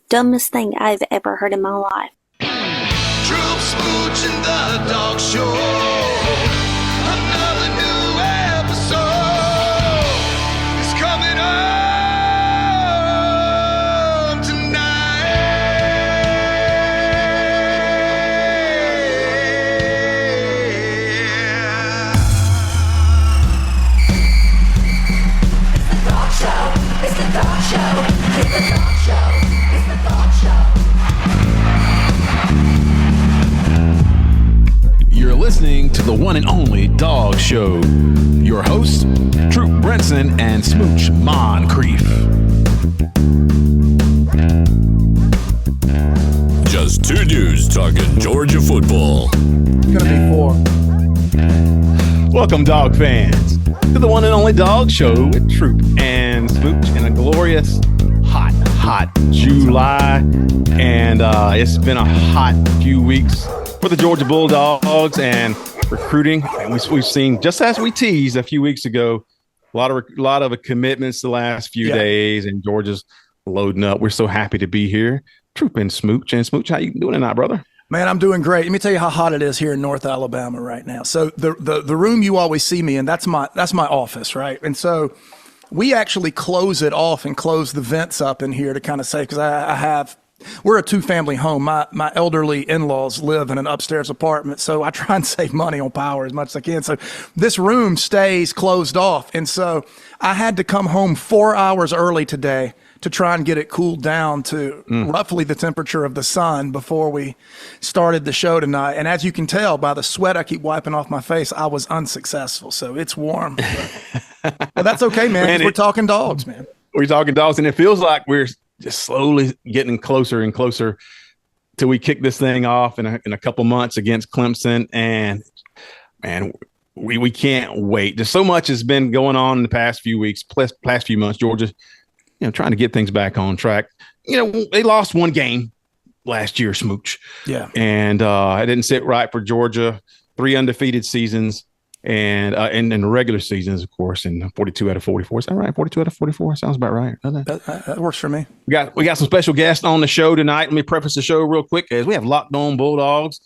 dumbest thing I've ever heard in my life. Troup, Smooch, and the Dog Show. Another new episode is coming on tonight. It's the Dog Show. It's the Dog Show. It's the Dog Show. It's the Dog Show. You're listening to the one and only Dawgs Show. Your hosts, Troup Brenson and Smooch Moncrief. Just two dudes talking Georgia football. It's gonna be 4. Welcome, dog fans, to the one and only Dawgs Show with Troup and Smooch in a glorious, hot July. And it's been a hot few weeks for the Georgia Bulldogs and recruiting. And we've seen, just as we teased a few weeks ago, a lot of commitments the last few days, and Georgia's loading up. We're so happy to be here. Troup and Smooch. And Smooch, how you doing tonight, brother? Man, I'm doing great. Let me tell you how hot it is here in North Alabama right now. So the room you always see me in, that's my office, right? And so we actually close it off and close the vents up in here to kind of say, because we're a 2-family home. My elderly in-laws live in an upstairs apartment, so I try and save money on power as much as I can. So this room stays closed off. And so I had to come home 4 hours early today to try and get it cooled down to roughly the temperature of the sun before we started the show tonight. And as you can tell by the sweat I keep wiping off my face, I was unsuccessful. So it's warm. But that's okay, man. We're talking dogs, man. We're talking dogs, and it feels like we're just slowly getting closer and closer till we kick this thing off in a couple months against Clemson. And man, we can't wait. There's so much has been going on in the past few weeks, past few months. Georgia, trying to get things back on track. They lost one game last year, Smooch. Yeah. And it didn't sit right for Georgia. 3 undefeated seasons. And in the regular seasons, of course, in 42 out of 44. Is that right? 42 out of 44 sounds about right. That works for me. We got some special guests on the show tonight. Let me preface the show real quick as we have Locked On Bulldogs.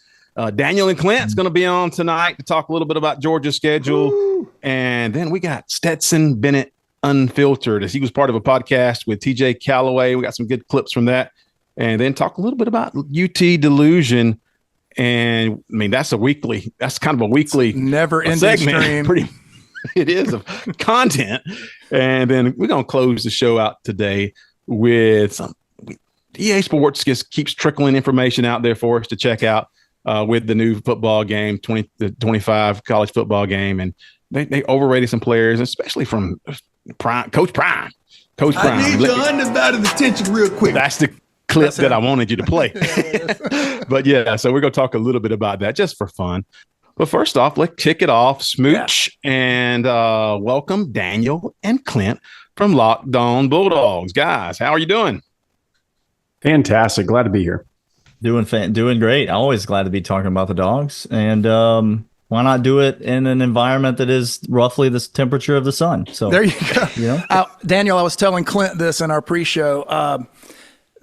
Daniel and Clint's going to be on tonight to talk a little bit about Georgia's schedule. Woo. And then we got Stetson Bennett Unfiltered, as he was part of a podcast with TJ Calloway. We got some good clips from that. And then talk a little bit about UT Delusion. And I mean, that's kind of a weekly never-ending stream. It is of content. And then we're going to close the show out today with some EA Sports just keeps trickling information out there for us to check out with the new football game, the 25 college football game. And they overrated some players, especially from Coach Prime. I need your undivided attention real quick. That's the clip that I wanted you to play. But yeah, so we're going to talk a little bit about that just for fun. But first off, let's kick it off, Smooch, and welcome Daniel and Clint from Locked On Bulldogs. Guys, how are you doing? Fantastic. Glad to be here. Doing great. Always glad to be talking about the dogs. And why not do it in an environment that is roughly the temperature of the sun? So there you go. Daniel, I was telling Clint this in our pre-show,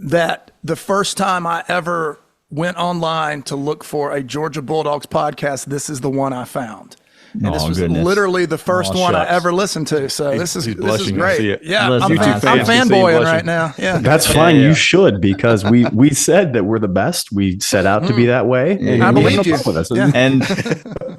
that the first time I ever went online to look for a Georgia Bulldogs podcast, this is the one I found. And this was literally the first one I ever listened to. So this is great. Yeah, I'm fanboying right now. Yeah, that's fine. You should, because we said that we're the best. We set out to be that way, and I believe you. With us. Yeah.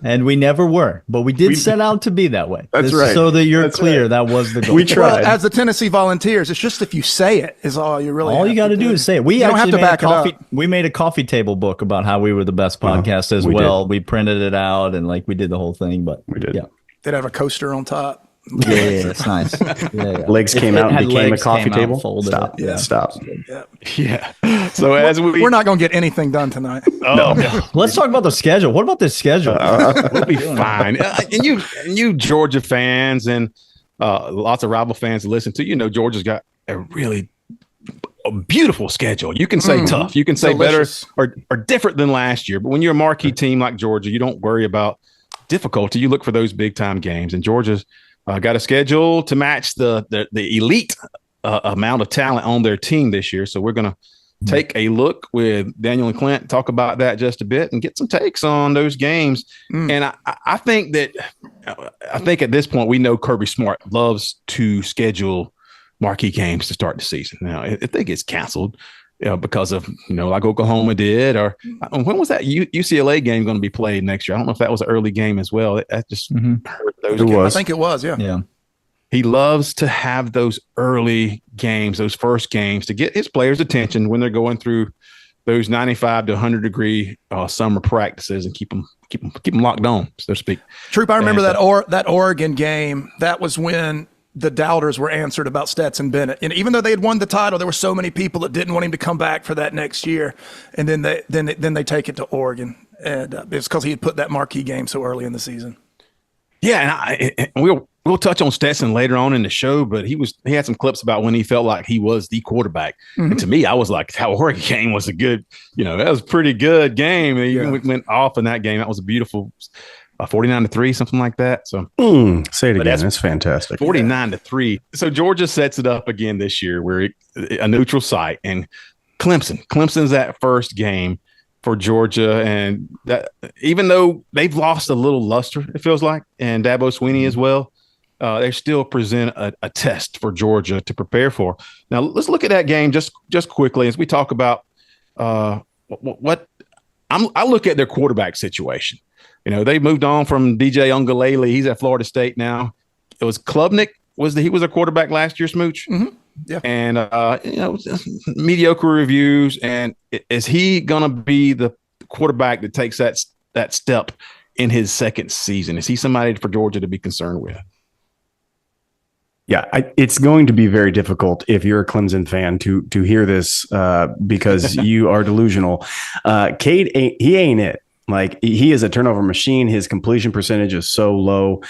And we never were, but we did set out to be that way. That's right. So that you're clear, that was the goal. We tried. Well, as the Tennessee Volunteers, it's just if you say it is all you really. All you got to do is say it. We don't have to back it up. We made a coffee table book about how we were the best podcast as well. We printed it out and we did the whole thing. But we did. Yeah. Did it have a coaster on top? Yeah, that's nice. Yeah. Legs came out and became a coffee table. Stop. Yeah. So as we're not going to get anything done tonight. No. Let's talk about the schedule. What about this schedule? We'll be fine. And you Georgia fans and lots of rival fans to listen to, Georgia's got a beautiful schedule. You can say tough. You can say delicious. Better or different than last year. But when you're a marquee team like Georgia, you don't worry about difficulty. You look for those big time games, and Georgia's got a schedule to match the elite amount of talent on their team this year. So we're gonna take a look with Daniel and Clint, talk about that just a bit, and get some takes on those games. And I think at this point we know Kirby Smart loves to schedule marquee games to start the season. Now, if they get canceled because of like Oklahoma did, or when was that UCLA game going to be played next year? I don't know if that was an early game as well. That just hurt those games. I think it was. Yeah. He loves to have those early games, those first games, to get his players' attention when they're going through those 95 to 100-degree summer practices and keep them locked on, so to speak. Troup, I remember that Oregon game. That was when the doubters were answered about Stetson Bennett. And even though they had won the title, there were so many people that didn't want him to come back for that next year. And then they take it to Oregon, and it's because he had put that marquee game so early in the season. Yeah, and we'll touch on Stetson later on in the show, but he had some clips about when he felt like he was the quarterback. And to me, I was like, that Oregon game was a good, that was a pretty good game. He went off in that game. That was a beautiful 49-3, something like that. So say it again. That's fantastic. 49-3. So Georgia sets it up again this year. We're a neutral site, and Clemson's that first game for Georgia, and that even though they've lost a little luster, it feels like, and Dabo Swinney as well, they still present a test for Georgia to prepare for. Now let's look at that game just quickly as we talk about what I look at their quarterback situation. They moved on from DJ Ungalele. He's at Florida State now. It was Klubnik he was a quarterback last year, Smooch. Yeah. And, mediocre reviews. And is he going to be the quarterback that takes that step in his second season? Is he somebody for Georgia to be concerned with? Yeah, it's going to be very difficult if you're a Clemson fan to hear this because you are delusional. Cade, he ain't it. Like, he is a turnover machine. His completion percentage is so low.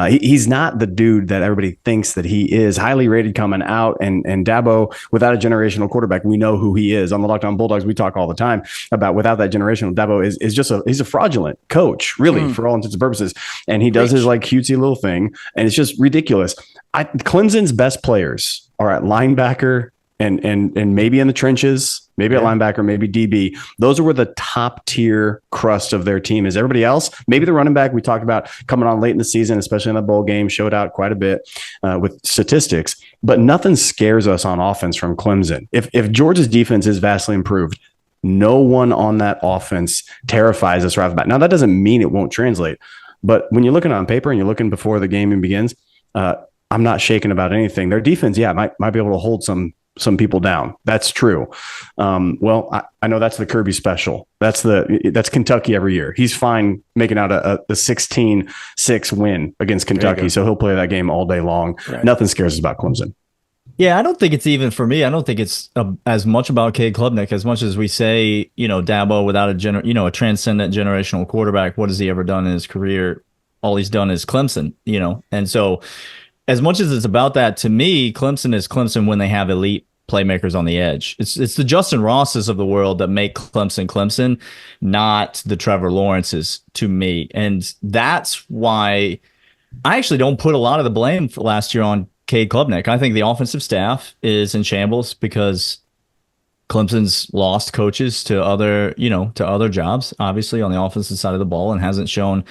He's not the dude that everybody thinks that he is. Highly rated coming out. And Dabo, without a generational quarterback, we know who he is. On the Locked On Bulldogs, we talk all the time about without that generational. Dabo is just he's a fraudulent coach, really, for all intents and purposes. And he does his like cutesy little thing. And it's just ridiculous. Clemson's best players are at linebacker and maybe in the trenches, maybe at linebacker, maybe DB. Those are where the top tier crust of their team is. Everybody else, maybe the running back we talked about coming on late in the season, especially in the bowl game, showed out quite a bit with statistics, but nothing scares us on offense from Clemson. If Georgia's defense is vastly improved, no one on that offense terrifies us right off the bat. Now, that doesn't mean it won't translate, but when you're looking on paper and you're looking before the game even begins, I'm not shaking about anything. Their defense, might be able to hold some people down. That's true. Well, I know that's the Kirby special. That's Kentucky every year. He's fine making out a 16-6 win against Kentucky. So he'll play that game all day long. Right. Nothing scares us about Clemson. Yeah, I don't think it's even for me. I don't think it's as much about Cade Klubnik as much as we say, Dabo without a transcendent generational quarterback. What has he ever done in his career? All he's done is Clemson, and so as much as it's about that, to me, Clemson is Clemson when they have elite playmakers on the edge. It's the Justin Rosses of the world that make Clemson, not the Trevor Lawrences to me. And that's why I actually don't put a lot of the blame for last year on Cade Klubnik. I think the offensive staff is in shambles because Clemson's lost coaches to other jobs, obviously, on the offensive side of the ball, and hasn't shown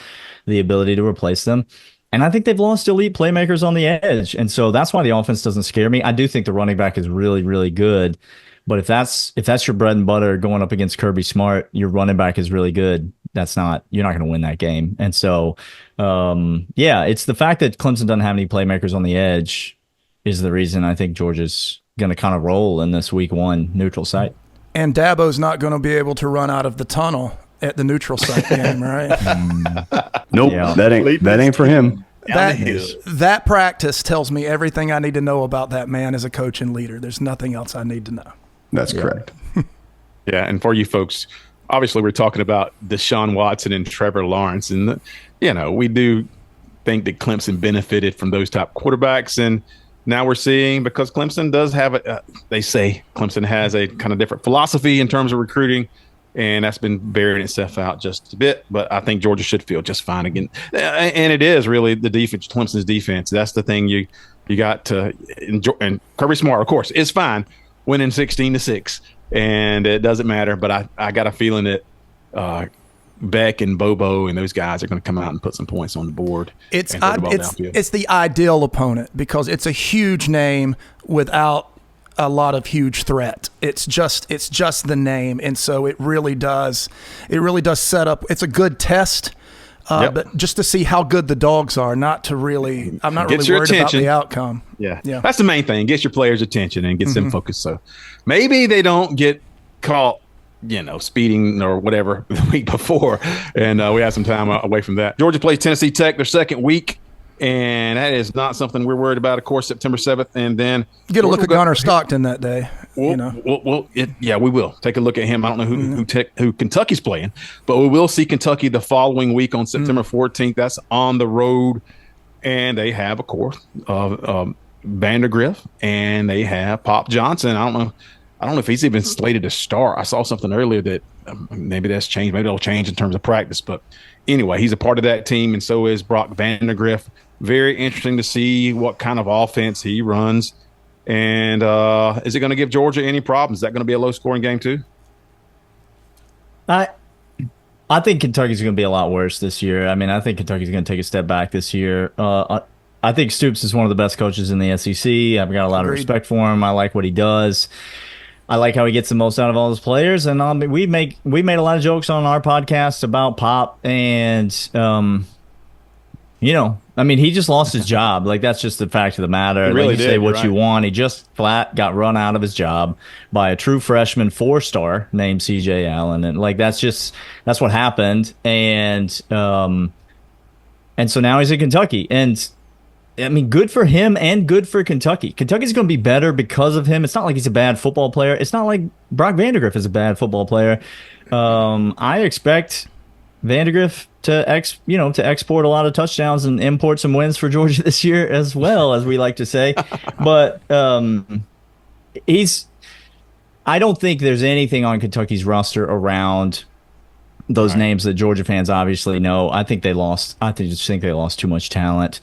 the ability to replace them. And I think they've lost elite playmakers on the edge. And so that's why the offense doesn't scare me. I do think the running back is really, really good. But if that's your bread and butter going up against Kirby Smart, your running back is really good. You're not going to win that game. And so, it's the fact that Clemson doesn't have any playmakers on the edge is the reason I think Georgia's going to kind of roll in this week one neutral site. And Dabo's not going to be able to run out of the tunnel at the neutral site game, right? Nope, yeah. that ain't for him. That practice tells me everything I need to know about that man as a coach and leader. There's nothing else I need to know. That's correct. Yeah, and for you folks, obviously we're talking about Deshaun Watson and Trevor Lawrence, and we do think that Clemson benefited from those top quarterbacks, and now we're seeing, because Clemson does have they say Clemson has a kind of different philosophy in terms of recruiting. And that's been bearing itself out just a bit, but I think Georgia should feel just fine again. And it is really the defense, Clemson's defense. That's the thing you got to enjoy. And Kirby Smart, of course, is fine winning 16-6 and it doesn't matter. But I got a feeling that Beck and Bobo and those guys are going to come out and put some points on the board. It's the ideal opponent because it's a huge name without a lot of huge threat. It's just the name, and so it really does set up. It's a good test. But just to see how good the Dogs are, I'm not really worried about the outcome. Yeah. That's the main thing. Gets your players' attention and gets them focused. So maybe they don't get caught, speeding or whatever the week before. And we have some time away from that. Georgia plays Tennessee Tech their second week. And that is not something we're worried about, of course, September 7th. And then you get a look at Gunnar Stockton that day. We will take a look at him. I don't know who Kentucky's playing, but we will see Kentucky the following week on September 14th. That's on the road, and they have, of course, Vandergriff, and they have Pop Johnson. I don't know if he's even slated to start. I saw something earlier that maybe that's changed. Maybe it'll change in terms of practice, but anyway, he's a part of that team, and so is Brock Vandergriff. Very interesting to see what kind of offense he runs. And is it going to give Georgia any problems? Is that going to be a low-scoring game too? I think Kentucky's going to be a lot worse this year. I mean, I think Kentucky's going to take a step back this year. I think Stoops is one of the best coaches in the SEC. I've got a lot of respect for him. I like what he does. I like how he gets the most out of all his players. And we made a lot of jokes on our podcast about Pop, and he just lost his job. Like, that's just the fact of the matter. He really did. Say what you want. He just flat got run out of his job by a true freshman 4-star named CJ Allen. And that's what happened. And so now he's in Kentucky. And I mean, good for him and good for Kentucky. Kentucky's going to be better because of him. It's not like he's a bad football player. It's not like Brock Vandagriff is a bad football player. I expect Vandagriff to export a lot of touchdowns and import some wins for Georgia this year as well, as we like to say. But I don't think there's anything on Kentucky's roster around those names that Georgia fans obviously know. I think they lost too much talent.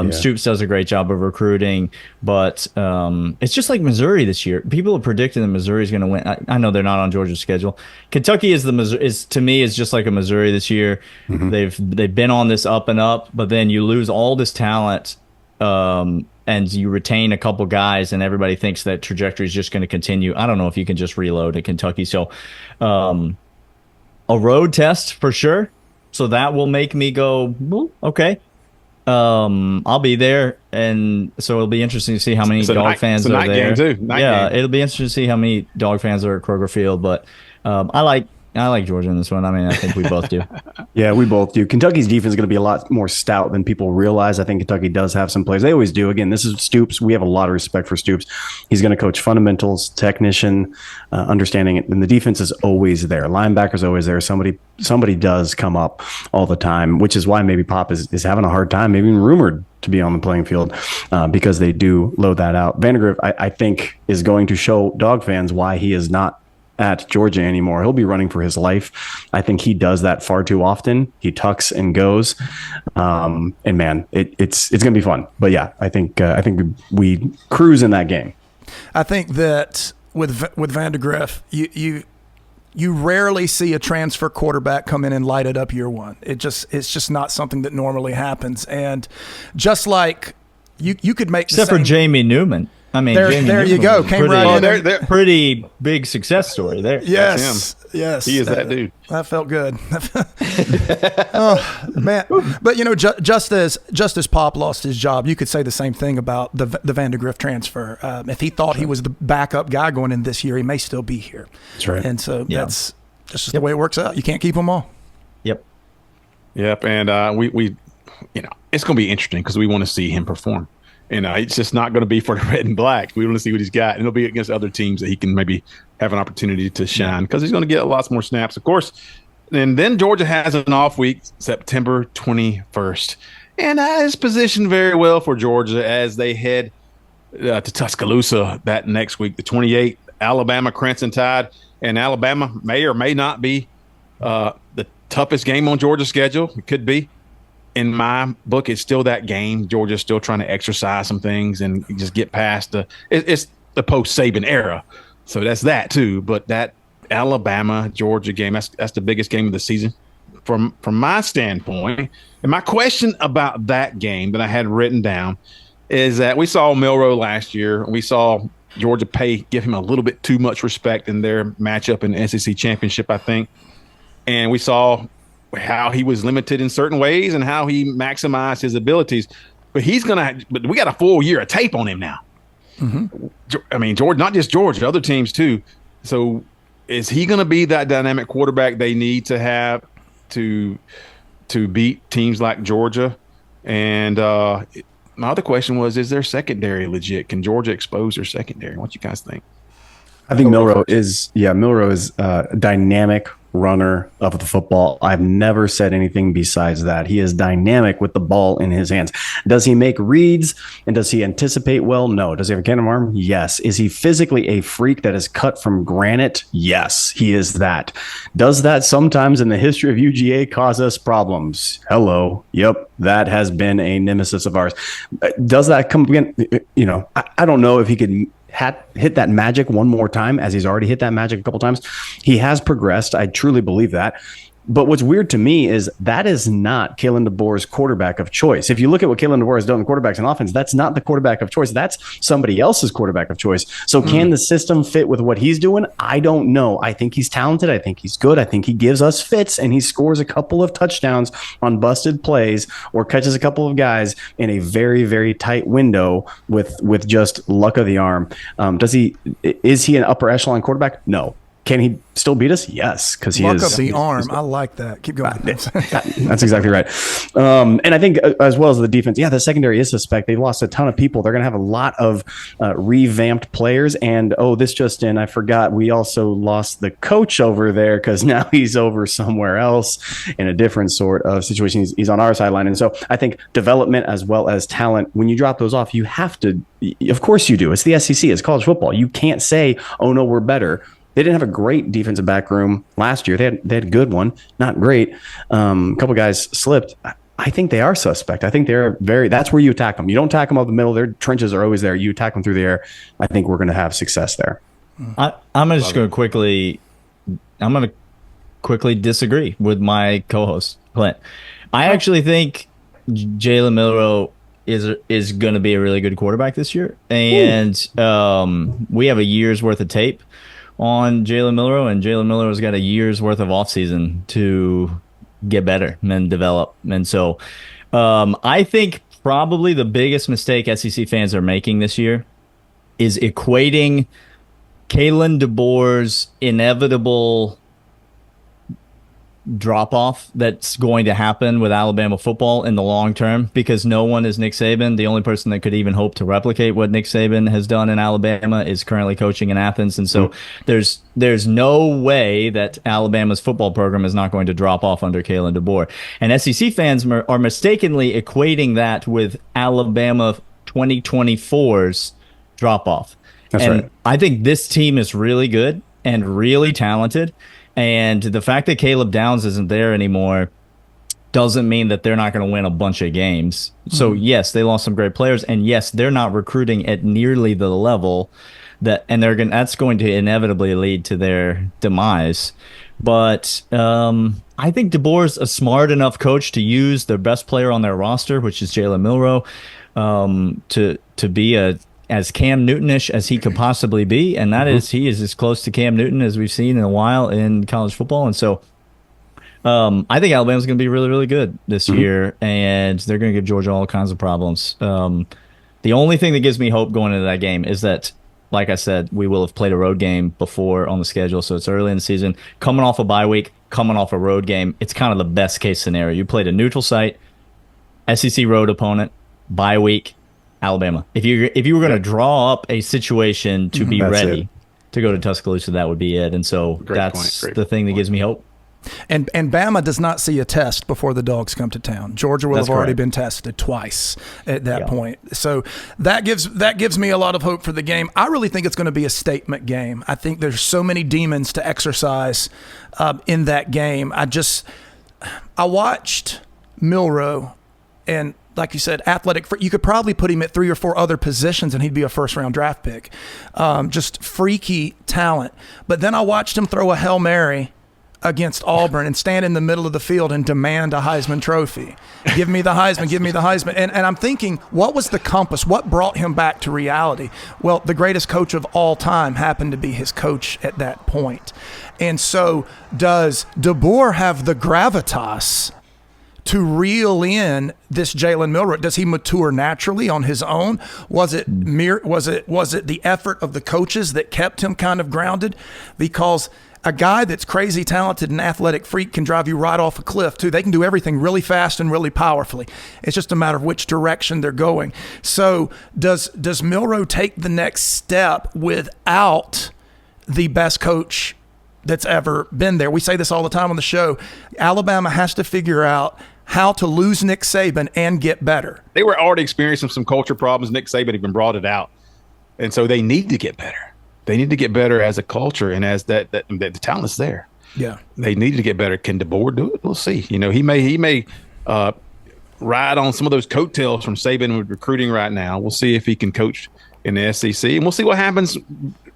Stoops does a great job of recruiting, but it's just like Missouri this year. People are predicting that Missouri's going to win. I know they're not on Georgia's schedule. Kentucky is to me just like a Missouri this year. Mm-hmm. They've been on this up and up, but then you lose all this talent, and you retain a couple guys, and everybody thinks that trajectory is just going to continue. I don't know if you can just reload at Kentucky. So, a road test for sure. So that will make me go, okay. I'll be there, and so it'll be interesting to see how many Dog fans are there. It'll be interesting to see how many Dog fans are at Kroger Field. But I like Georgia in this one. I mean, I think we both do. Yeah, we both do. Kentucky's defense is going to be a lot more stout than people realize. I think Kentucky does have some players. They always do. Again, this is Stoops. We have a lot of respect for Stoops. He's going to coach fundamentals, technician, understanding it, and the defense is always there. Linebackers always there. Somebody does come up all the time, which is why maybe Pop is having a hard time, maybe even rumored to be on the playing field, because they do load that out. Vandagriff, I think, is going to show Dog fans why he is not at Georgia anymore. He'll be running for his life. I think he does that far too often. He tucks and goes, and man, it's going to be fun. But yeah, I think we cruise in that game. I think that with Vandagriff, you rarely see a transfer quarterback come in and light it up year one. It's just not something that normally happens. And just like you could make except for Jamie Newman. I mean, there you go. Came right in. Pretty big success story there. Yes. He is that dude. That felt good. Oh man! But just as Pop lost his job, you could say the same thing about the Vandagriff transfer. If he thought he was the backup guy going in this year, he may still be here. That's right. And so that's just the way it works out. You can't keep them all. Yep. And we it's going to be interesting because we want to see him perform. It's just not going to be for the red and black. We want to see what he's got, and it'll be against other teams that he can maybe have an opportunity to shine because he's going to get lots more snaps, of course. And then Georgia has an off week, September 21st, and that is positioned very well for Georgia as they head to Tuscaloosa that next week, the 28th. Alabama Crimson Tide, and Alabama may or may not be the toughest game on Georgia's schedule. It could be. In my book, it's still that game. Georgia's still trying to exercise some things and just get past it's the post-Saban era So that's that too. But that Alabama Georgia game, that's the biggest game of the season from my standpoint. And my question about that game that I had written down is that we saw Milroe last year. We saw Georgia give him a little bit too much respect in their matchup in the SEC championship, I think. And we saw how he was limited in certain ways and how he maximized his abilities. But we got a full year of tape on him now. Mm-hmm. I mean, Georgia, not just Georgia, other teams too. So is he going to be that dynamic quarterback they need to have to beat teams like Georgia? And my other question was, is their secondary legit? Can Georgia expose their secondary? What you guys think? I think Milroe is a dynamic runner of the football. I've never said anything besides that. He is dynamic with the ball in his hands. Does he make reads and does he anticipate well? No. Does he have a cannon arm? Yes. Is he physically a freak that is cut from granite? Yes, he is that. Does that sometimes in the history of UGA cause us problems? Hello. Yep. That has been a nemesis of ours. Does that come again? I don't know if he could hit that magic one more time, as he's already hit that magic a couple times. He has progressed. I truly believe that. But what's weird to me is that is not Kalen DeBoer's quarterback of choice. If you look at what Kalen DeBoer has done with quarterbacks in offense, that's not the quarterback of choice. That's somebody else's quarterback of choice. So can the system fit with what he's doing? I don't know. I think he's talented. I think he's good. I think he gives us fits, and he scores a couple of touchdowns on busted plays or catches a couple of guys in a very, very tight window with just luck of the arm. Is he an upper echelon quarterback? No. Can he still beat us? Yes, because he is. Luck of the arm. I like that. Keep going. That's exactly right. And I think as well as the defense, the secondary is suspect. They've lost a ton of people. They're going to have a lot of revamped players. And, this just in, I forgot, we also lost the coach over there because now he's over somewhere else in a different sort of situation. He's on our sideline. And so I think development as well as talent, when you drop those off, you have to, of course you do. It's the SEC. It's college football. You can't say, oh, no, we're better. They didn't have a great defensive back room last year. They had a good one, not great. A couple guys slipped. I think they are suspect. I think that's where you attack them. You don't attack them up the middle. Their trenches are always there. You attack them through the air. I think we're going to have success there. I'm just going to quickly disagree with my co-host, Clint. I actually think Jalen Milroe is going to be a really good quarterback this year. And we have a year's worth of tape on Jalen Milroe, and Jalen Milroe has got a year's worth of offseason to get better and develop. And so I think probably the biggest mistake SEC fans are making this year is equating Kalen DeBoer's inevitable drop-off that's going to happen with Alabama football in the long term, because no one is Nick Saban. The only person that could even hope to replicate what Nick Saban has done in Alabama is currently coaching in Athens. And so there's no way that Alabama's football program is not going to drop off under Kalen DeBoer. And SEC fans are mistakenly equating that with Alabama 2024's drop-off. That's and right. I think this team is really good and really talented. And the fact that Caleb Downs isn't there anymore doesn't mean that they're not going to win a bunch of games. So, yes, they lost some great players. And, yes, they're not recruiting at nearly the level that's going to inevitably lead to their demise. But I think DeBoer's a smart enough coach to use the best player on their roster, which is Jalen Milroe, to be as Cam Newton-ish as he could possibly be, and that is he is as close to Cam Newton as we've seen in a while in college football. And so I think Alabama's going to be really, really good this year, and they're going to give Georgia all kinds of problems. The only thing that gives me hope going into that game is that, like I said, we will have played a road game before on the schedule, so it's early in the season. Coming off a bye week, coming off a road game, it's kind of the best-case scenario. You played a neutral site, SEC road opponent, bye week, Alabama. If you were going to draw up a situation to be ready to go to Tuscaloosa, that would be it. And so that's the thing that gives me hope. And Bama does not see a test before the Dogs come to town. Georgia will have already been tested twice at that point. So that gives me a lot of hope for the game. I really think it's going to be a statement game. I think there's so many demons to exercise in that game. I watched Milroe, and like you said, athletic. You could probably put him at 3 or 4 other positions and he'd be a first-round draft pick. Just freaky talent. But then I watched him throw a Hail Mary against Auburn and stand in the middle of the field and demand a Heisman Trophy. Give me the Heisman, give me the Heisman. And I'm thinking, what was the compass? What brought him back to reality? Well, the greatest coach of all time happened to be his coach at that point. And so does DeBoer have the gravitas to reel in this Jalen Milroe? Does he mature naturally on his own? Was it the effort of the coaches that kept him kind of grounded? Because a guy that's crazy talented and athletic freak can drive you right off a cliff too. They can do everything really fast and really powerfully. It's just a matter of which direction they're going. So does Milroe take the next step without the best coach that's ever been there? We say this all the time on the show. Alabama has to figure out how to lose Nick Saban and get better. They were already experiencing some culture problems. Nick Saban even brought it out. And so they need to get better. They need to get better as a culture, and as that the talent is there. Yeah, they need to get better. Can DeBoer do it? We'll see. You know, he may ride on some of those coattails from Saban with recruiting right now. We'll see if he can coach in the SEC, and we'll see what happens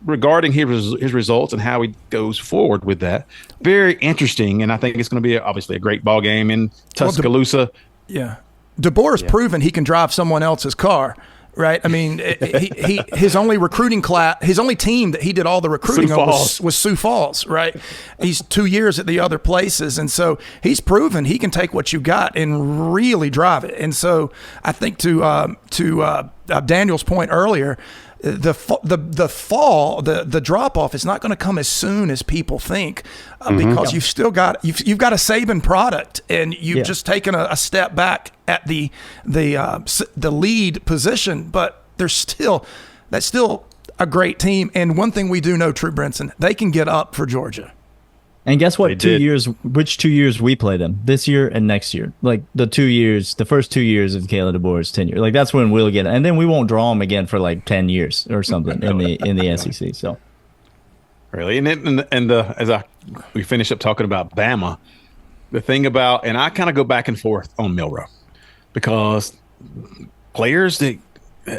regarding his results and how he goes forward with that. Very interesting, and I think it's going to be obviously a great ball game in Tuscaloosa. DeBoer's proven he can drive someone else's car. Right. I mean, his only recruiting class, his only team that he did all the recruiting on was Sioux Falls. Right. He's 2 years at the other places. And so he's proven he can take what you got and really drive it. And so I think to Daniel's point earlier, the drop off is not going to come as soon as people think, because you've still got you've got a Saban product, and you've just taken a step back at the lead position, but that's still a great team. And one thing we do know, True Brinson, they can get up for Georgia. And guess what? Which 2 years we play them? This year and next year. Like the first 2 years of Caleb DeBoer's tenure. Like that's when we'll get it. And then we won't draw them again for like 10 years or something in the SEC. So really, as we finish up talking about Bama, the thing about, and I kind of go back and forth on Milroe, because players that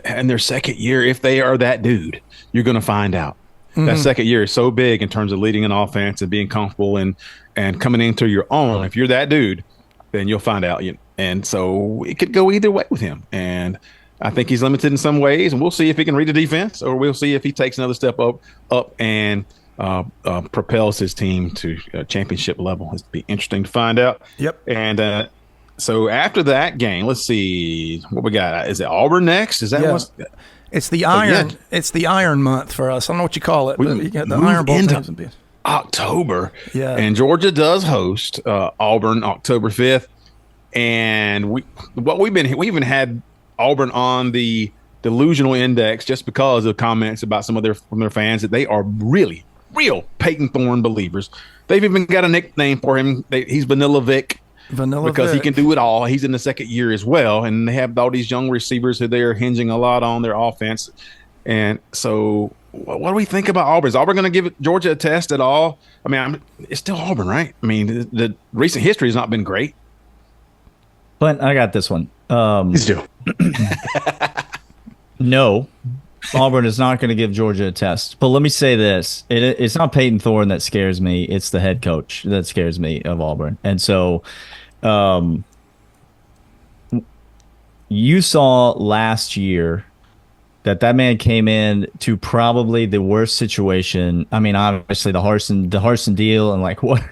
in their second year, if they are that dude, you're going to find out. That second year is so big in terms of leading an offense and being comfortable and coming into your own. If you're that dude, then you'll find out. And so it could go either way with him. And I think he's limited in some ways, and we'll see if he can read the defense, or we'll see if he takes another step up and propels his team to championship level. It'll be interesting to find out. Yep. And so after that game, let's see what we got. Is it Auburn next? Is that what's It's the iron. It's the iron month for us. I don't know what you call it. But you got the Iron Bowl into October. Yeah. And Georgia does host Auburn October 5th. And we even had Auburn on the delusional index just because of comments about from their fans that they are really real Peyton Thorne believers. They've even got a nickname for him. He's Vanilla Vic. Because he can do it all. He's in the second year as well, and they have all these young receivers who they're hinging a lot on their offense. And so, what do we think about Auburn? Is Auburn going to give Georgia a test at all? I mean, it's still Auburn, right? I mean, the recent history has not been great. But I got this one. Please do. No, Auburn is not going to give Georgia a test. But let me say this. It's not Peyton Thorne that scares me. It's the head coach that scares me of Auburn. And so you saw last year that man came in to probably the worst situation. I mean, obviously the Harsin deal, and like what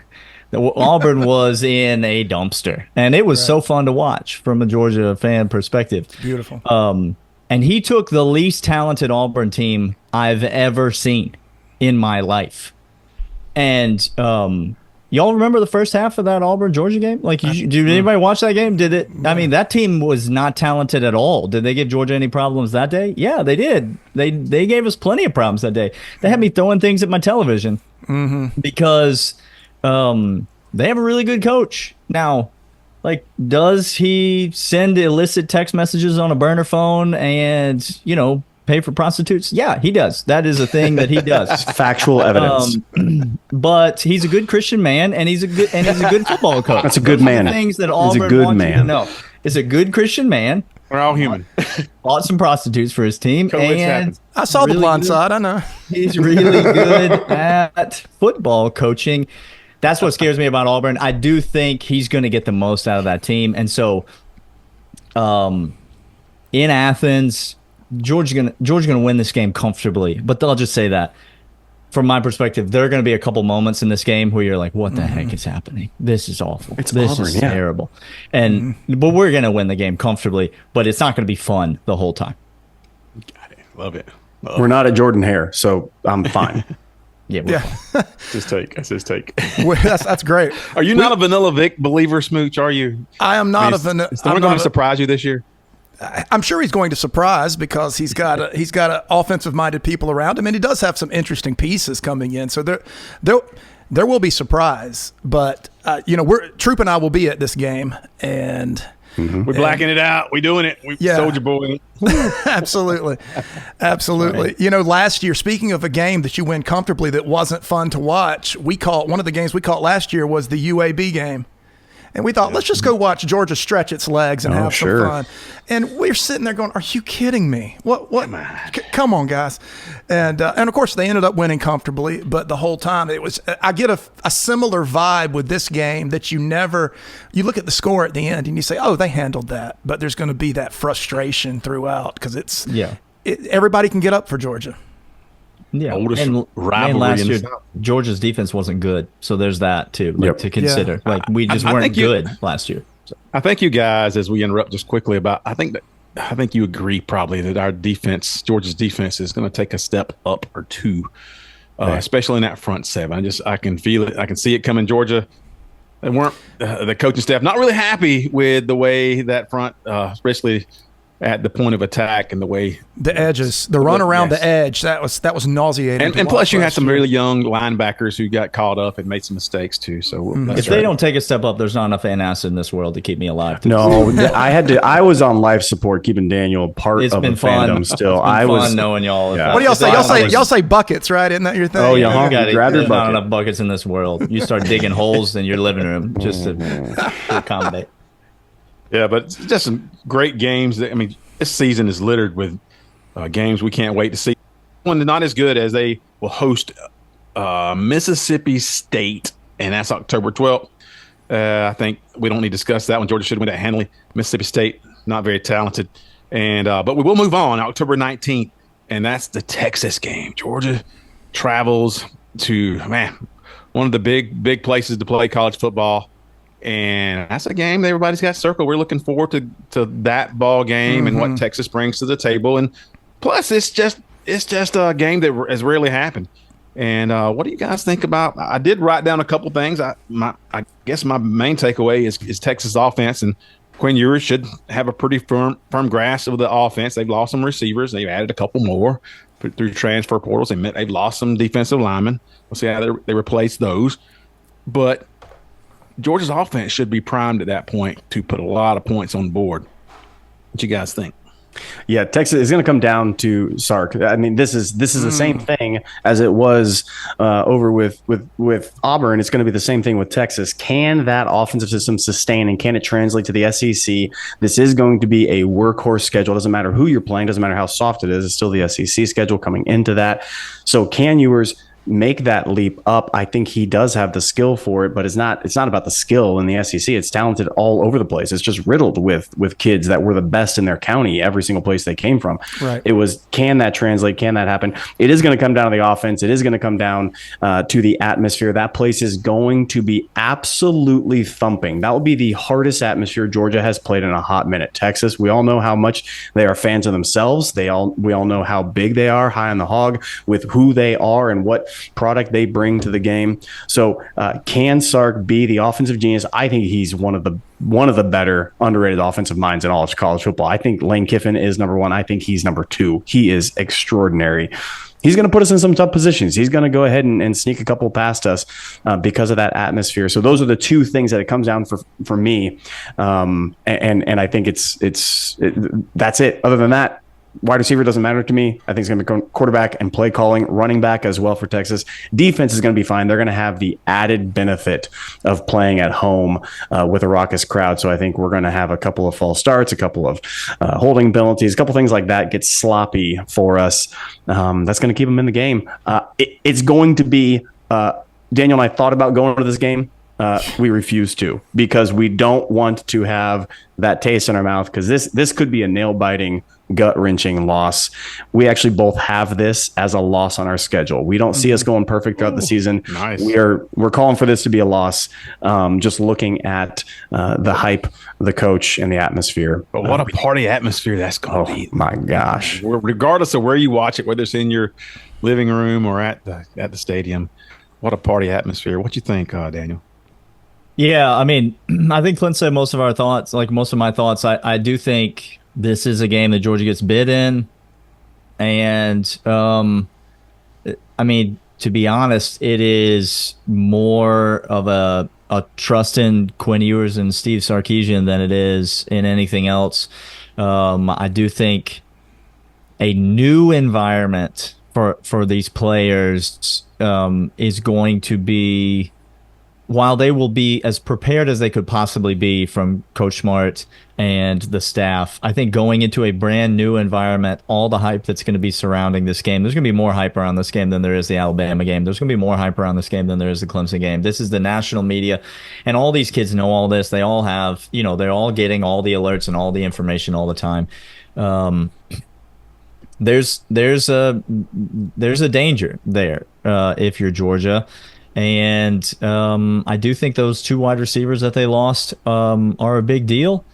Auburn was in a dumpster. And it was so fun to watch from a Georgia fan perspective. Beautiful. And he took the least talented Auburn team I've ever seen in my life. And y'all remember the first half of that Auburn-Georgia game? Like, did anybody watch that game? Did it? I mean, that team was not talented at all. Did they give Georgia any problems that day? Yeah, they did. They gave us plenty of problems that day. They had me throwing things at my television because they have a really good coach. Now, like, does he send illicit text messages on a burner phone and, pay for prostitutes? Yeah, he does. That is a thing that he does. Factual evidence. But he's a good Christian man, and he's a good football coach. That's a good man. Things that Auburn wants you to know. is a good Christian man. We're all human. Bought some prostitutes for his team. And I saw the blind side. I know. He's really good at football coaching. That's what scares me about Auburn. I do think he's going to get the most out of that team. And so in Athens, Georgia's going to win this game comfortably. But I'll just say that. From my perspective, there are going to be a couple moments in this game where you're like, what the heck is happening? This is awful. This is terrible. And but we're going to win the game comfortably, but it's not going to be fun the whole time. Got it. Love it. We're not at Jordan Hare, so I'm fine. That's his take. Well, that's great. Are you not a Vanilla Vic believer, Smooch? Are you? I am not a Vanilla. Is someone going to surprise you this year? I'm sure he's going to surprise because he's got offensive minded people around him, and he does have some interesting pieces coming in. So there will be surprise, but Troup and I will be at this game, and we're blacking it out. We're doing it. Soldier Boy. Absolutely. Right. Last year, speaking of a game that you win comfortably that wasn't fun to watch, one of the games we caught last year was the UAB game. And we thought, let's just go watch Georgia stretch its legs and have some fun. And we're sitting there going, are you kidding me? What? Come on, guys. And of course, they ended up winning comfortably. But the whole time, I get a similar vibe with this game that you look at the score at the end and you say, oh, they handled that. But there's going to be that frustration throughout because everybody can get up for Georgia. Yeah, and last year Georgia's defense wasn't good, so there's that too to consider. Like we just weren't good last year. So. I think you guys, as we interrupt just quickly I think you agree probably that our defense, Georgia's defense, is going to take a step up or two, especially in that front seven. I can feel it. I can see it coming. Georgia, they weren't the coaching staff not really happy with the way that front, especially at the point of attack and the way the edges, the run around the edge, that was nauseating. And plus, you had some really young linebackers who got caught up and made some mistakes too. So if they don't take a step up, there's not enough antacid in this world to keep me alive. No, I was on life support keeping Daniel part of the fandom still. It's been fun knowing y'all. Yeah. What do y'all say? Y'all say buckets, right? Isn't that your thing? Oh yeah, there's not enough buckets in this world. You start digging holes in your living room just to accommodate. Yeah, but it's just some great games. This season is littered with games we can't wait to see. One not as good as they will host Mississippi State, and that's October 12th. I think we don't need to discuss that one. Georgia should have went that handily. Mississippi State, not very talented. And but we will move on October 19th, and that's the Texas game. Georgia travels to, one of the big places to play college football. And that's a game that everybody's got circled. We're looking forward to that ball game and what Texas brings to the table. And plus, it's just a game that has rarely happened. And what do you guys think about? I did write down a couple things. I guess my main takeaway is Texas offense, and Quinn Ewers should have a pretty firm grasp of the offense. They've lost some receivers. They've added a couple more through transfer portals. They've lost some defensive linemen. We'll see how they replace those. But Georgia's offense should be primed at that point to put a lot of points on the board. What you guys think? Yeah, Texas is going to come down to Sark. This is the same thing as it was over with Auburn. It's going to be the same thing with Texas. Can that offensive system sustain, and can it translate to the SEC? This is going to be a workhorse schedule. It doesn't matter who you're playing. Doesn't matter how soft it is. It's still the SEC schedule coming into that. So can Ewers make that leap up? I think he does have the skill for it, but it's not about the skill in the SEC. It's talented all over the place. It's just riddled with kids that were the best in their county, every single place they came from. Right. It was, can that translate? Can that happen? It is going to come down to the offense. It is going to come down to the atmosphere. That place is going to be absolutely thumping. That will be the hardest atmosphere Georgia has played in a hot minute. Texas, we all know how much they are fans of themselves. We all know how big they are, high on the hog with who they are and what product they bring to the game. So can Sark be the offensive genius? I think he's one of the better underrated offensive minds in all of college football. I think Lane Kiffin is number one. I think he's number two. He is extraordinary. He's going to put us in some tough positions. He's going to go ahead and sneak a couple past us because of that atmosphere. So those are the two things that it comes down for me. And I think that's it. Other than that, Wide receiver doesn't matter to me. I think it's going to be quarterback and play calling, running back as well for Texas. Defense is going to be fine. They're going to have the added benefit of playing at home with a raucous crowd. So I think we're going to have a couple of false starts, a couple of holding penalties, a couple things like that get sloppy for us. That's going to keep them in the game. It's going to be Daniel and I thought about going to this game. We refuse to, because we don't want to have that taste in our mouth, because this could be a nail-biting, gut-wrenching loss. We actually both have this as a loss on our schedule. We don't see us going perfect throughout the season. Nice. We're calling for this to be a loss, just looking at the hype, the coach, and the atmosphere. But what a party atmosphere that's going to be. My gosh. Regardless of where you watch it, whether it's in your living room or at the stadium, what a party atmosphere. What you think, Daniel? Yeah, I mean, I think Clint said most of our thoughts, like most of my thoughts. I do think this is a game that Georgia gets bid in. And, I mean, to be honest, it is more of a trust in Quinn Ewers and Steve Sarkisian than it is in anything else. I do think a new environment for these players is going to be, while they will be as prepared as they could possibly be from Coach Smart and the staff, I think going into a brand new environment, all the hype that's going to be surrounding this game, there's going to be more hype around this game than there is the Alabama game. There's going to be more hype around this game than there is the Clemson game. This is the national media, and all these kids know all this. They all have, they're all getting all the alerts and all the information all the time. There's a danger there if you're Georgia. And I do think those two wide receivers that they lost are a big deal,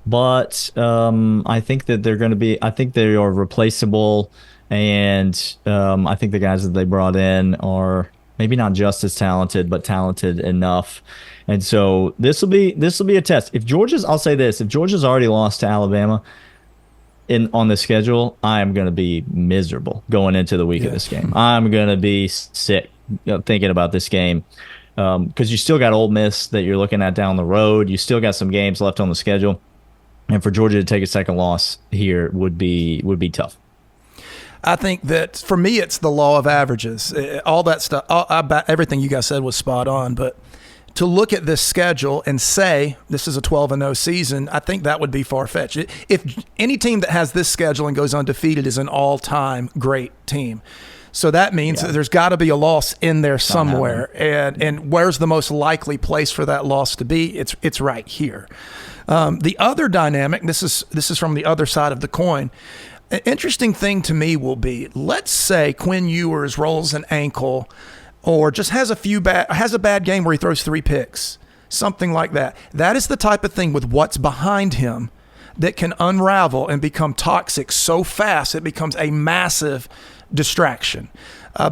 but I think that I think they are replaceable, and I think the guys that they brought in are maybe not just as talented, but talented enough. And so this will be a test. I'll say this: if Georgia's already lost to Alabama on the schedule, I am going to be miserable going into the week of this game. I'm going to be sick thinking about this game, because you still got Ole Miss that you're looking at down the road. You still got some games left on the schedule, and for Georgia to take a second loss here would be tough. I think that for me, it's the law of averages. All that stuff, everything you guys said was spot on. But to look at this schedule and say this is a 12-0 season, I think that would be far-fetched. If any team that has this schedule and goes undefeated is an all-time great team. So that means that there's got to be a loss in there somewhere. And where's the most likely place for that loss to be? It's right here. The other dynamic, this is from the other side of the coin. An interesting thing to me will be, let's say Quinn Ewers rolls an ankle or just has a bad game where he throws 3 picks, something like that. That is the type of thing with what's behind him that can unravel and become toxic so fast it becomes a massive distraction.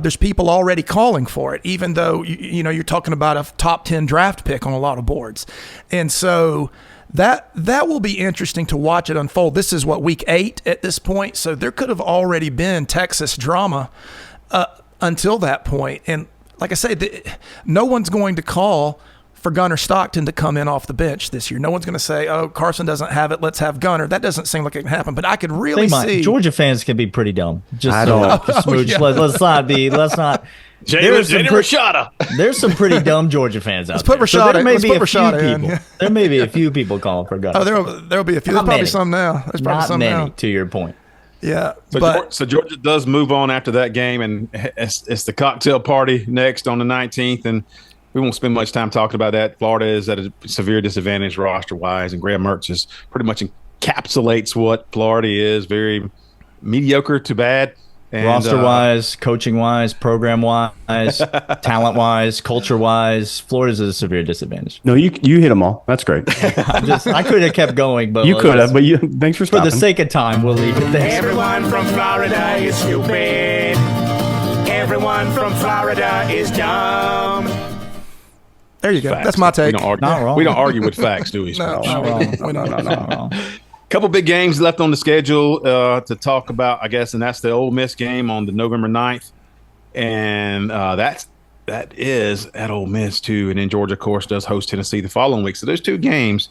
There's people already calling for it, even though you're talking about a top 10 draft pick on a lot of boards. And so that will be interesting to watch it unfold. This is week 8 at this point, so there could have already been Texas drama until that point. And like I say, no one's going to call for Gunnar Stockton to come in off the bench this year. No one's going to say, "Oh, Carson doesn't have it, let's have Gunnar." That doesn't seem like it can happen. But I could really see Georgia fans can be pretty dumb. Smooch. Yeah. Let's not. Jalen Rashada. There's some pretty dumb Georgia fans out there. Let's put Rashada in. People. There may be a few people calling for Gunnar. There'll be a few. There's probably some now. There's probably some many, now. to your point. Yeah. So Georgia does move on after that game, and it's the cocktail party next on the 19th, and we won't spend much time talking about that. Florida is at a severe disadvantage roster-wise, and Graham Mertz is pretty much encapsulates what Florida is, very mediocre to bad. And, roster-wise, coaching-wise, program-wise, talent-wise, culture-wise, Florida's at a severe disadvantage. No, you hit them all. That's great. I could have kept going, but you could have. But thanks for stopping. For the sake of time, we'll leave it there. Everyone from Florida is stupid. Everyone from Florida is dumb. There you go. Facts. That's my take. Not wrong. We don't argue with facts, do we? No, Not wrong. we're not wrong. Couple big games left on the schedule to talk about, I guess, and that's the Ole Miss game on the November 9th. And that is at Ole Miss, too. And then Georgia, of course, does host Tennessee the following week. So those two games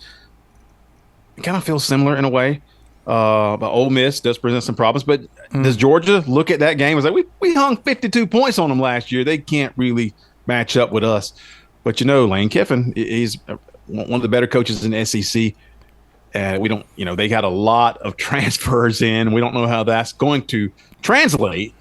kind of feel similar in a way. But Ole Miss does present some problems. But does Georgia look at that game? It's like we hung 52 points on them last year. They can't really match up with us. But Lane Kiffin, he's one of the better coaches in the SEC. We don't, they got a lot of transfers in. We don't know how that's going to translate.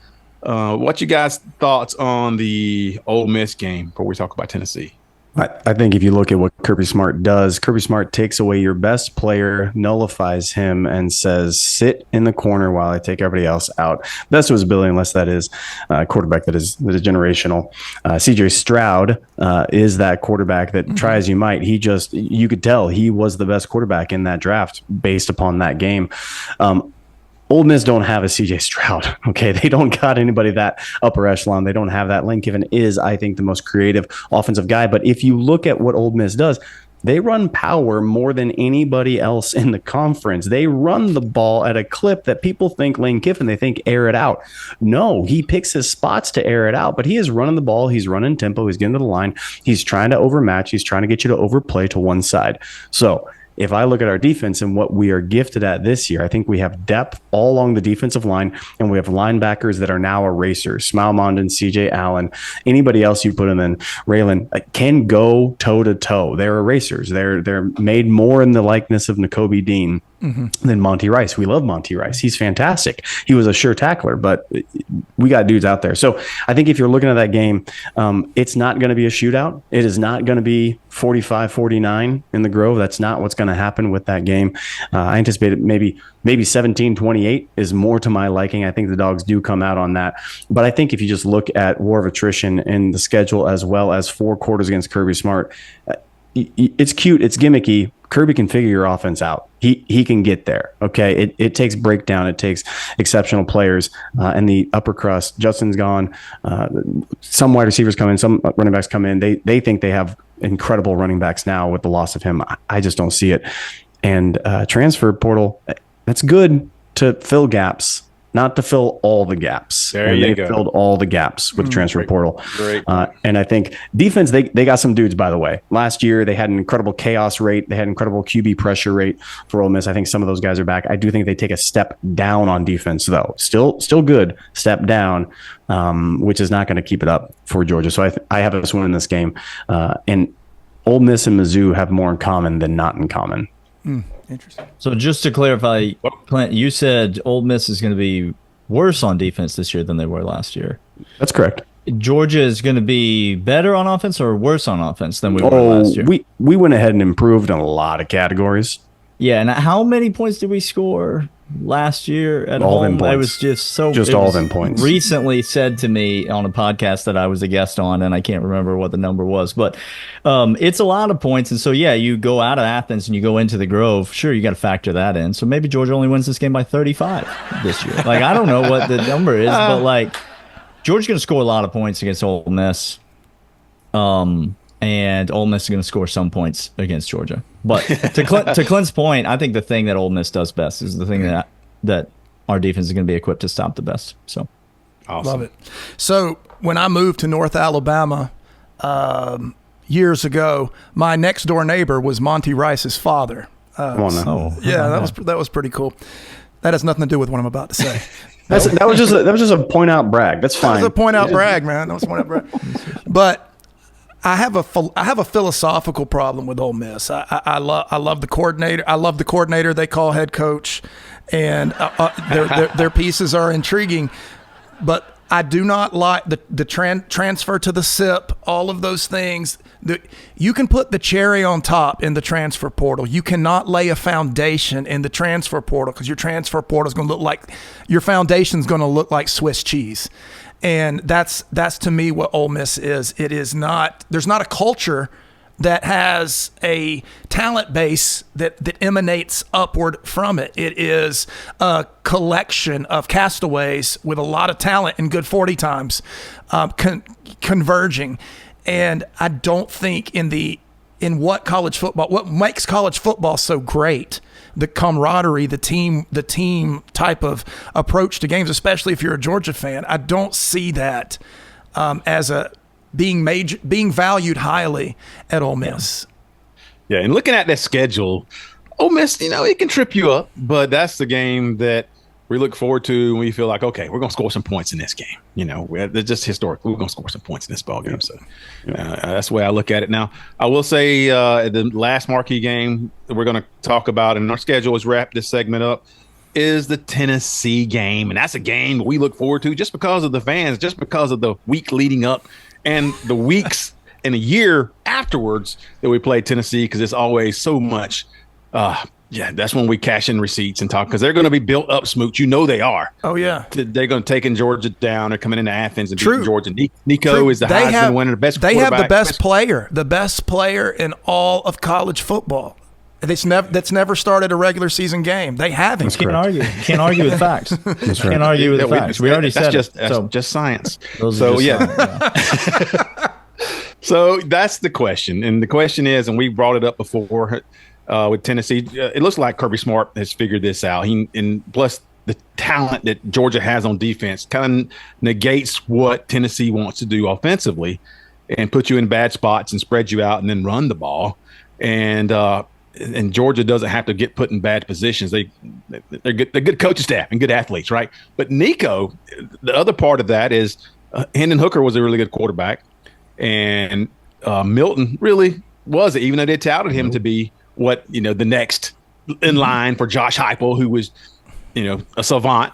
What you guys' thoughts on the Ole Miss game before we talk about Tennessee? I think if you look at what Kirby Smart does, Kirby Smart takes away your best player, nullifies him, and says, sit in the corner while I take everybody else out. Best of his ability, unless that is a quarterback that is generational. CJ Stroud is that quarterback that try as you might. You could tell he was the best quarterback in that draft based upon that game. Ole Miss don't have a CJ Stroud. Okay. They don't got anybody that upper echelon. They don't have that. Lane Kiffin is, I think, the most creative offensive guy. But if you look at what Ole Miss does, they run power more than anybody else in the conference. They run the ball at a clip that people think Lane Kiffin, they think air it out. No, he picks his spots to air it out, but he is running the ball. He's running tempo. He's getting to the line. He's trying to overmatch. He's trying to get you to overplay to one side. So if I look at our defense and what we are gifted at this year, I think we have depth all along the defensive line, and we have linebackers that are now erasers. Smile Mondon, CJ Allen, anybody else you put in, Raylan, can go toe to toe. They're erasers. They're made more in the likeness of Nakobe Dean than Monty Rice. We love Monty Rice. He's fantastic. He was a sure tackler, but we got dudes out there. So I think if you're looking at that game, it's not going to be a shootout. It is not going to be 45-49 in the Grove. That's not what's going to happen with that game. I anticipated maybe 17-28 is more to my liking. I think the Dogs do come out on that. But I think if you just look at war of attrition in the schedule as well as 4 quarters against Kirby Smart, it's cute, it's gimmicky. Kirby can figure your offense out. He can get there. Okay. It takes breakdown. It takes exceptional players and the upper crust. Justin's gone. Some wide receivers come in, some running backs come in. They think they have incredible running backs now with the loss of him. I just don't see it. And transfer portal, that's good to fill gaps, not to fill all the gaps. They filled all the gaps with transfer portal. Great. And I think defense, they got some dudes, by the way. Last year, they had an incredible chaos rate. They had incredible QB pressure rate for Ole Miss. I think some of those guys are back. I do think they take a step down on defense, though. Still good, step down, which is not going to keep it up for Georgia. So I have us winning this game. And Ole Miss and Mizzou have more in common than not in common. Interesting. So just to clarify, Clint, you said Ole Miss is going to be worse on defense this year than they were last year. That's correct. Georgia is going to be better on offense or worse on offense than we were last year? We went ahead and improved in a lot of categories. Yeah, and how many points did we score last year at all home? Them I was just all them points. Recently said to me on a podcast that I was a guest on, and I can't remember what the number was, but it's a lot of points. And so, yeah, you go out of Athens and you go into the Grove. Sure, you got to factor that in. So maybe Georgia only wins this game by 35 this year. Like, I don't know what the number is, but like Georgia's going to score a lot of points against Ole Miss. And Ole Miss is going to score some points against Georgia. But to Clint's point, I think the thing that Ole Miss does best is the thing that our defense is going to be equipped to stop the best. So, awesome. Love it. So when I moved to North Alabama years ago, my next door neighbor was Monty Rice's father. Come on now. That was pretty cool. That has nothing to do with what I'm about to say. That was just a point out brag. That's fine. That was a point out brag, man. That was a point out brag. But I have a philosophical problem with Ole Miss. I love the coordinator. I love the coordinator they call head coach, and their pieces are intriguing. But I do not like the transfer to the SIP. All of those things. You can put the cherry on top in the transfer portal. You cannot lay a foundation in the transfer portal because your transfer portal is going to look like your foundation is going to look like Swiss cheese. And that's to me what Ole Miss is. It is not. There's not a culture that has a talent base that emanates upward from it. It is a collection of castaways with a lot of talent and good 40 times converging. And I don't think in what makes college football so great, the camaraderie, the team type of approach to games, especially if you're a Georgia fan, I don't see that as being valued highly at Ole Miss. Yeah, and looking at that schedule, Ole Miss, it can trip you up, but that's the game that we look forward to and we feel like, okay, we're going to score some points in this game. They're just historically, we're going to score some points in this ball game. So that's the way I look at it. Now, I will say the last marquee game that we're going to talk about, and our schedule is wrap this segment up, is the Tennessee game. And that's a game we look forward to just because of the fans, just because of the week leading up and the weeks and a year afterwards that we play Tennessee, because it's always so much that's when we cash in receipts and talk, because they're going to be built up, Smooch. They are. Oh, yeah. They're going to take in Georgia down. They're coming into Athens and beating Georgia. Nico is the Heisman winner, the best They have quarterback. the best player in all of college football. That's never started a regular season game. They haven't. Can't argue with facts. That's right. Can't argue with facts. We already said that's just science. So, So that's the question. And the question is, and we brought it up before, with Tennessee, it looks like Kirby Smart has figured this out. And plus the talent that Georgia has on defense kind of negates what Tennessee wants to do offensively and put you in bad spots and spread you out and then run the ball. And Georgia doesn't have to get put in bad positions. They're good coaching staff and good athletes, right? But Nico, the other part of that is Hendon Hooker was a really good quarterback, and Milton really wasn't, even though they touted him to be the next in line for Josh Heupel, who was, a savant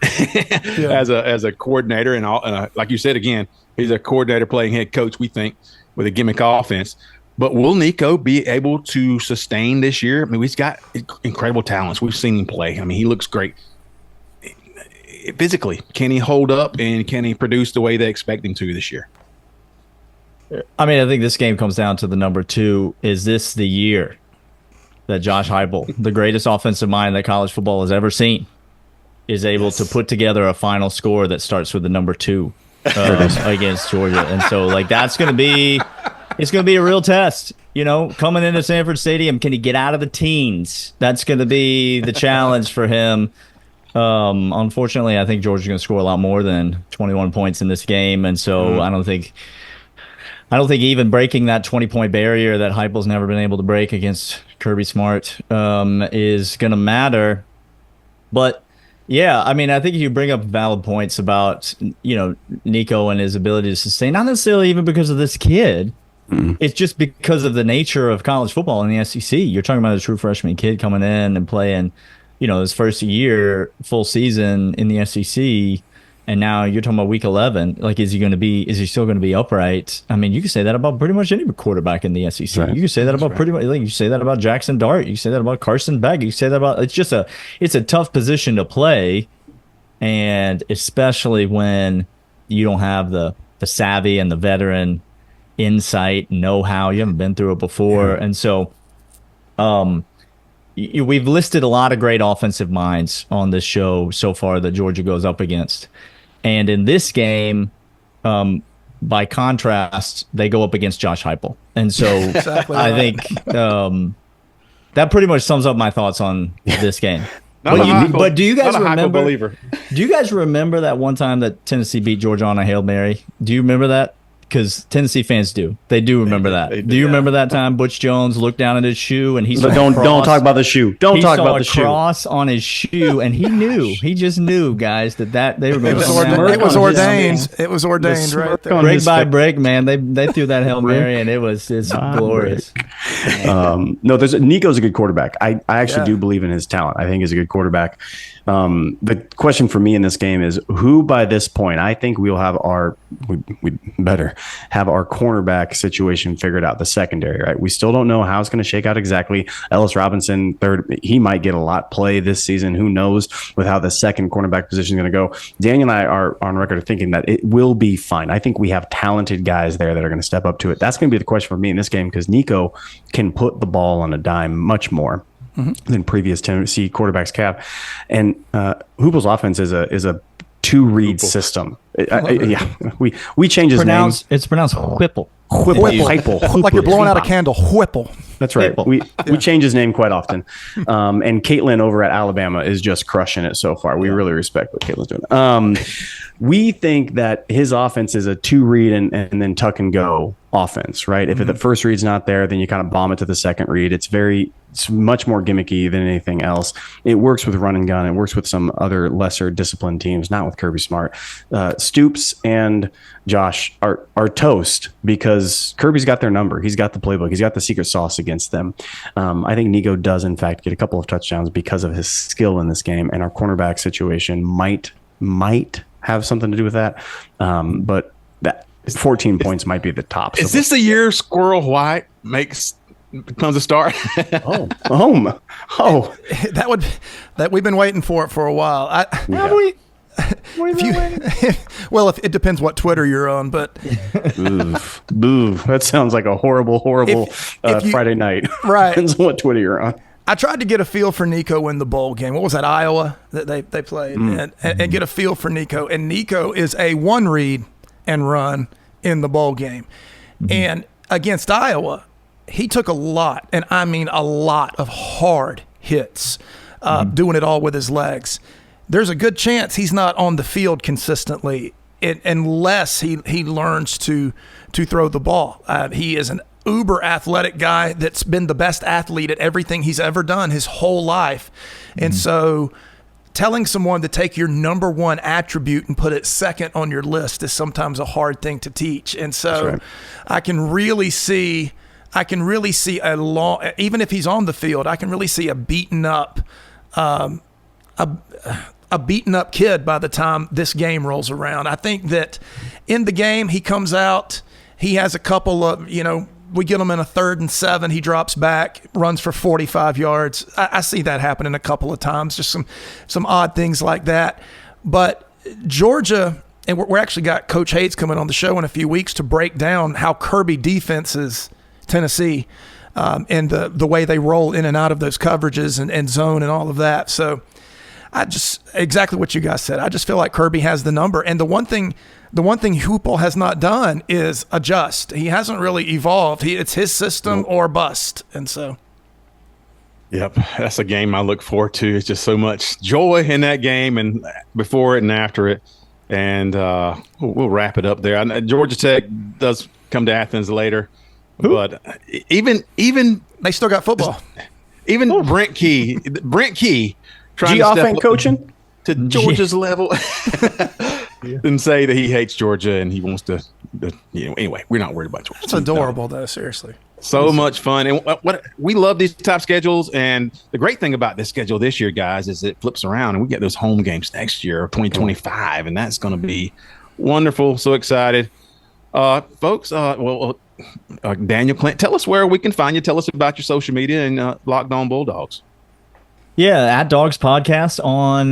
as a coordinator and all. And like you said, again, he's a coordinator playing head coach, we think, with a gimmick offense. But will Nico be able to sustain this year? I mean, he's got incredible talents. We've seen him play. I mean, he looks great. Physically, can he hold up and can he produce the way they expect him to this year? I mean, I think this game comes down to the number 2. Is this the year that Josh Heupel, the greatest offensive mind that college football has ever seen, is able to put together a final score that starts with the number 2 against Georgia? And so, that's going to be... It's going to be a real test, coming into Sanford Stadium. Can he get out of the teens? That's going to be the challenge for him. Unfortunately, I think Georgia's going to score a lot more than 21 points in this game. And so I don't think even breaking that 20-point barrier that Heupel's never been able to break against Kirby Smart is going to matter. But yeah, I mean, I think you bring up valid points about, Nico and his ability to sustain, not necessarily even because of this kid. It's just because of the nature of college football in the SEC. You're talking about a true freshman kid coming in and playing, his first year, full season in the SEC. And now you're talking about week 11. Is he still going to be upright? I mean, you can say that about pretty much any quarterback in the SEC. Right. You can say that about pretty much, you can say that about Jackson Dart. You can say that about Carson Beck. You can say that about, it's a tough position to play. And especially when you don't have the savvy and the veteran insight, know-how. You haven't been through it before. And so we've listed a lot of great offensive minds on this show so far that Georgia goes up against. And in this game, by contrast, they go up against Josh Heupel. And so I think that pretty much sums up my thoughts on this game. But do you guys remember? Do you guys remember that one time that Tennessee beat Georgia on a Hail Mary? Do you remember that? Because Tennessee fans do. They do remember that. Do you remember that time Butch Jones looked down at his shoe and he saw don't talk about the shoe. Don't talk about the shoe. He saw a cross on his shoe and he knew. He just knew, guys, that they were going to. It was ordained. It was ordained right there. Break by break, man. They threw that Hail Mary and it's glorious. Nico's a good quarterback. I actually do believe in his talent. I think he's a good quarterback. The question for me in this game is who by this point, I think we better have our cornerback situation figured out, the secondary, right? We still don't know how it's going to shake out exactly. Ellis Robinson, third, he might get a lot play this season. Who knows with how the second cornerback position is going to go. Daniel and I are on record of thinking that it will be fine. I think we have talented guys there that are going to step up to it. That's going to be the question for me in this game because Nico can put the ball on a dime much more than previous Tennessee quarterbacks have. And Heupel's offense is a two-read system. We change his name. It's pronounced Whipple. Whipple. Like you're blowing out a candle. Whipple. That's right. We change his name quite often. And Caitlin over at Alabama is just crushing it so far. We really respect what Caitlin's doing. We think that his offense is a two-read and then tuck and go offense, right? If the first read's not there, then you kind of bomb it to the second read. It's much more gimmicky than anything else. It works with run and gun. It works with some other lesser disciplined teams, not with Kirby Smart. Stoops and Josh are toast because Kirby's got their number. He's got the playbook. He's got the secret sauce against them. I think Nico does, in fact, get a couple of touchdowns because of his skill in this game, and our cornerback situation might have something to do with that. But that 14 points might be the top. Is this the year Squirrel White becomes a star? that we've been waiting for it for a while. Well, if it depends what Twitter you're on, but boo. That sounds like a horrible Friday night. Right. Depends on what Twitter you're on. I tried to get a feel for Nico in the bowl game. What was that, Iowa that they played, and get a feel for Nico. And Nico is a one read and run in the bowl game, and against Iowa, he took a lot, and I mean a lot of hard hits, doing it all with his legs. There's a good chance he's not on the field consistently unless he learns to throw the ball. He is an uber athletic guy that's been the best athlete at everything he's ever done his whole life. And so telling someone to take your number one attribute and put it second on your list is sometimes a hard thing to teach. And so right. I can really see a long, even if he's on the field, I can really see a beaten up kid by the time this game rolls around. I think that in the game, he comes out, he has a couple of, we get him in a 3rd and 7, he drops back, runs for 45 yards. I see that happening a couple of times, just some odd things like that. But Georgia, and we're actually got Coach Hayes coming on the show in a few weeks to break down how Kirby defenses Tennessee and the way they roll in and out of those coverages and zone and all of that. So exactly what you guys said. I just feel like Kirby has the number. And the one thing Hoople has not done is adjust. He hasn't really evolved. It's his system or bust. And so. Yep, that's a game I look forward to. It's just so much joy in that game and before it and after it. And we'll wrap it up there. Georgia Tech does come to Athens later. But even they still got football. Even Brent Key trying to step up coaching to Georgia's level and say that he hates Georgia and he wants to. Anyway, we're not worried about Georgia. It's adorable, though. Seriously, so much fun, and what we love these type schedules. And the great thing about this schedule this year, guys, is it flips around and we get those home games next year, 2025, and that's going to be wonderful. So excited, folks. Daniel, Clint, tell us where we can find you. Tell us about your social media and Locked On Bulldogs. Yeah, at Dawgs Podcast on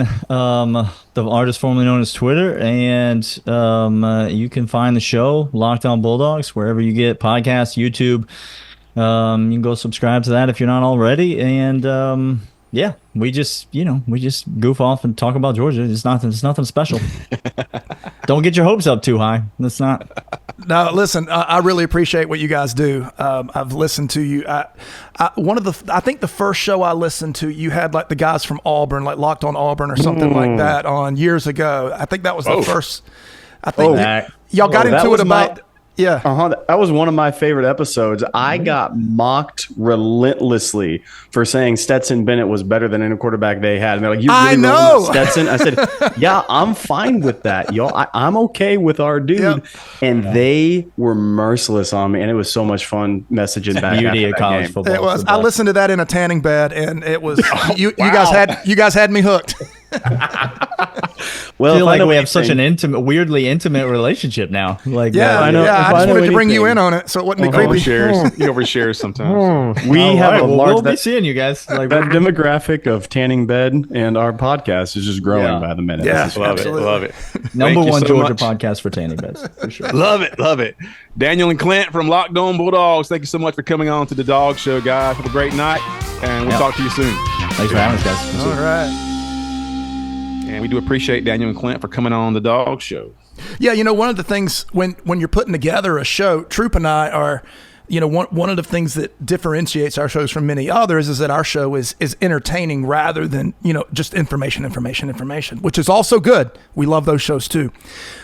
the artist formerly known as Twitter, and you can find the show Locked On Bulldogs wherever you get podcasts, YouTube. You can go subscribe to that if you're not already, and yeah, we just goof off and talk about Georgia. It's nothing special. Don't get your hopes up too high. That's not. No, listen, I really appreciate what you guys do. I've listened to you. I think the first show I listened to, you had like the guys from Auburn, like Locked On Auburn or something like that on years ago. I think that was the first. I think y'all got into it about. Yeah. That was one of my favorite episodes. I got mocked relentlessly for saying Stetson Bennett was better than any quarterback they had. And they're like, you really know Stetson? I said, yeah, I'm fine with that, y'all. I'm okay with our dude. Yep. And they were merciless on me. And it was so much fun messaging back. Beauty of college football. It was. I listened to that in a tanning bed, and it was you guys had me hooked. Well, I feel like we have such an weirdly intimate relationship now. Like, I just wanted to bring you in on it, so it wouldn't be creepy. He overshares sometimes. We have a large. We'll be seeing you guys. Like that demographic of tanning bed, and our podcast is just growing by the minute. Yeah, love it. Number one Georgia podcast for tanning beds, for sure. Love it. Daniel and Clint from Locked On Bulldogs. Thank you so much for coming on to the Dog Show, guys. Have a great night, and we'll talk to you soon. Thanks for having us, guys. All right. And we do appreciate Daniel and Clint for coming on the Dog Show. Yeah, one of the things when you're putting together a show, Troup and I are, one of the things that differentiates our shows from many others is that our show is entertaining rather than, just information, which is also good. We love those shows too.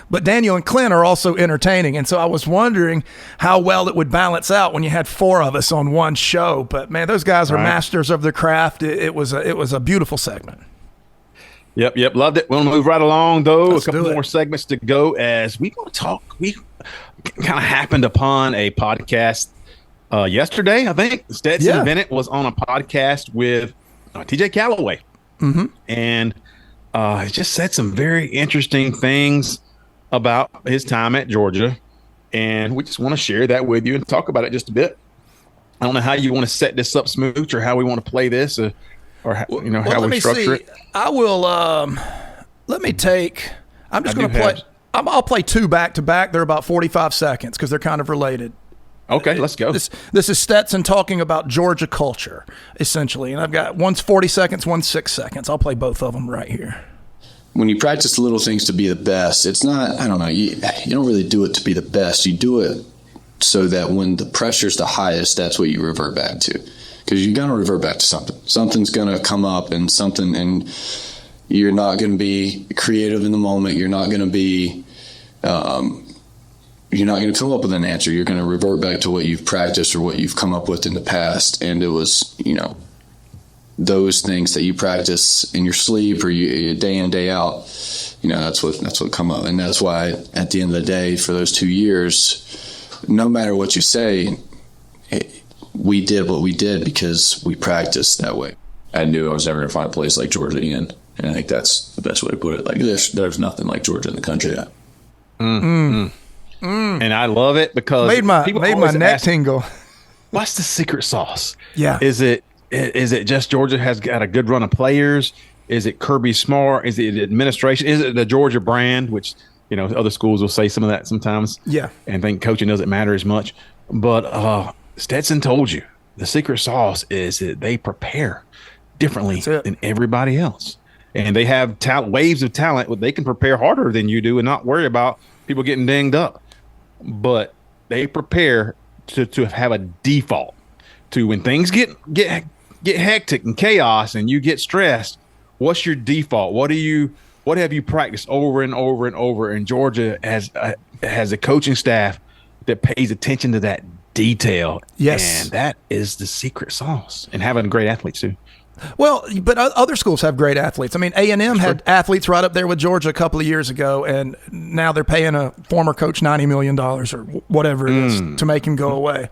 But Daniel and Clint are also entertaining. And so I was wondering how well it would balance out when you had four of us on one show. But man, those guys are masters of their craft. It was a beautiful segment. Yep. Loved it. We'll move right along, though. Let's a couple more segments to go as we going to talk. We kind of happened upon a podcast yesterday, I think. Stetson Bennett was on a podcast with TJ Calloway. And he just said some very interesting things about his time at Georgia. And we just want to share that with you and talk about it just a bit. I don't know how you want to set this up, Smooch, or how we want to play this. Or how we structure it. I will. Let me take. I'm just going to play. I'll play two back to back. They're about 45 seconds because they're kind of related. Okay, let's go. This is Stetson talking about Georgia culture, essentially, and I've got one's 40 seconds, one's 6 seconds. I'll play both of them right here. When you practice little things to be the best, it's not. I don't know. You don't really do it to be the best. You do it so that when the pressure's the highest, that's what you revert back to. Because you're going to revert back to something. Something's going to come up and you're not going to be creative in the moment. You're not going to be, you're not going to come up with an answer. You're going to revert back to what you've practiced or what you've come up with in the past. And it was, those things that you practice in your sleep or you day in, day out, that's what come up. And that's why at the end of the day, for those 2 years, no matter what you say, we did what we did because we practiced that way. I knew I was never going to find a place like Georgia again. And I think that's the best way to put it. Like there's nothing like Georgia in the country yet. And I love it because made my neck tingle. What's the secret sauce? Yeah. Is it just Georgia has got a good run of players? Is it Kirby Smart? Is it administration? Is it the Georgia brand, which, other schools will say some of that sometimes. Yeah. And think coaching doesn't matter as much. But Stetson told you the secret sauce is that they prepare differently than everybody else. And they have waves of talent. They can prepare harder than you do and not worry about people getting dinged up. But they prepare to have a default to when things get hectic and chaos and you get stressed. What's your default? What have you practiced over and over and over? And Georgia has a coaching staff that pays attention to that detail. Yes. And that is the secret sauce, and having great athletes too. Well, but other schools have great athletes. I mean, A&M had athletes right up there with Georgia a couple of years ago, and now they're paying a former coach $90 million or whatever it is to make him go away.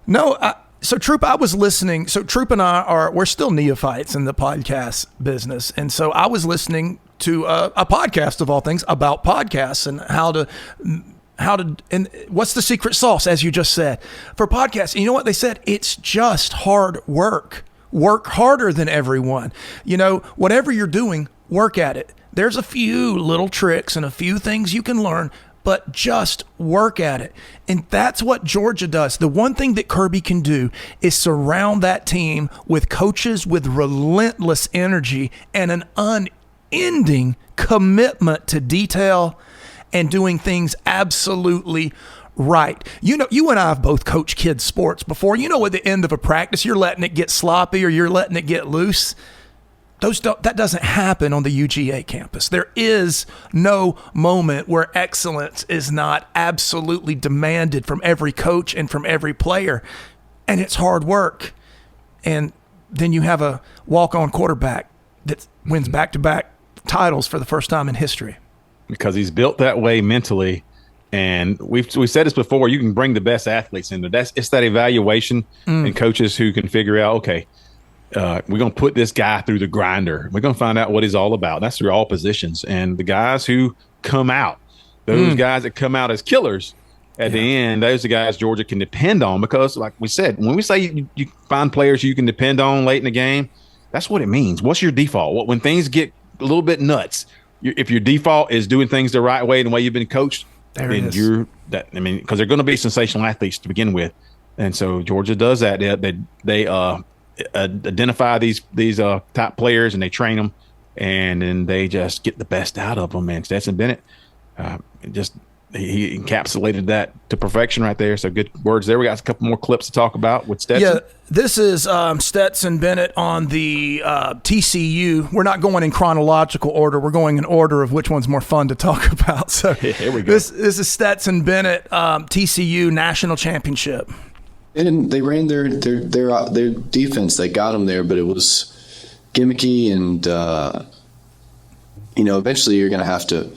No, so Troup, I was listening. So Troup and we're still neophytes in the podcast business. And so I was listening to a podcast of all things about podcasts and and what's the secret sauce, as you just said, for podcasts. And you know what they said? It's just hard work. Work harder than everyone. Whatever you're doing, work at it. There's a few little tricks and a few things you can learn, but just work at it. And that's what Georgia does. The one thing that Kirby can do is surround that team with coaches with relentless energy and an unending commitment to detail and doing things absolutely right. You and I have both coached kids sports before. At the end of a practice, you're letting it get sloppy or you're letting it get loose. That doesn't happen on the UGA campus. There is no moment where excellence is not absolutely demanded from every coach and from every player. And it's hard work. And then you have a walk-on quarterback that wins back-to-back titles for the first time in history. Because he's built that way mentally. And we've said this before, you can bring the best athletes in there. It's that evaluation and coaches who can figure out, okay, we're going to put this guy through the grinder. We're going to find out what he's all about. That's through all positions. And the guys who come out, those guys that come out as killers at the end, those are the guys Georgia can depend on. Because like we said, when we say you find players you can depend on late in the game, that's what it means. What's your default? When things get a little bit nuts, if your default is doing things the right way and the way you've been coached, then because they're going to be sensational athletes to begin with. And so Georgia does that. They identify these top players and they train them, and then they just get the best out of them. And Stetson Bennett just he encapsulated that to perfection right there. So good words there. We got a couple more clips to talk about with Stetson. Yeah, this is Stetson Bennett on the TCU. We're not going in chronological order. We're going in order of which one's more fun to talk about. So here we go. This is Stetson Bennett, TCU national championship. And they ran their defense. They got them there, but it was gimmicky, and eventually you're going to have to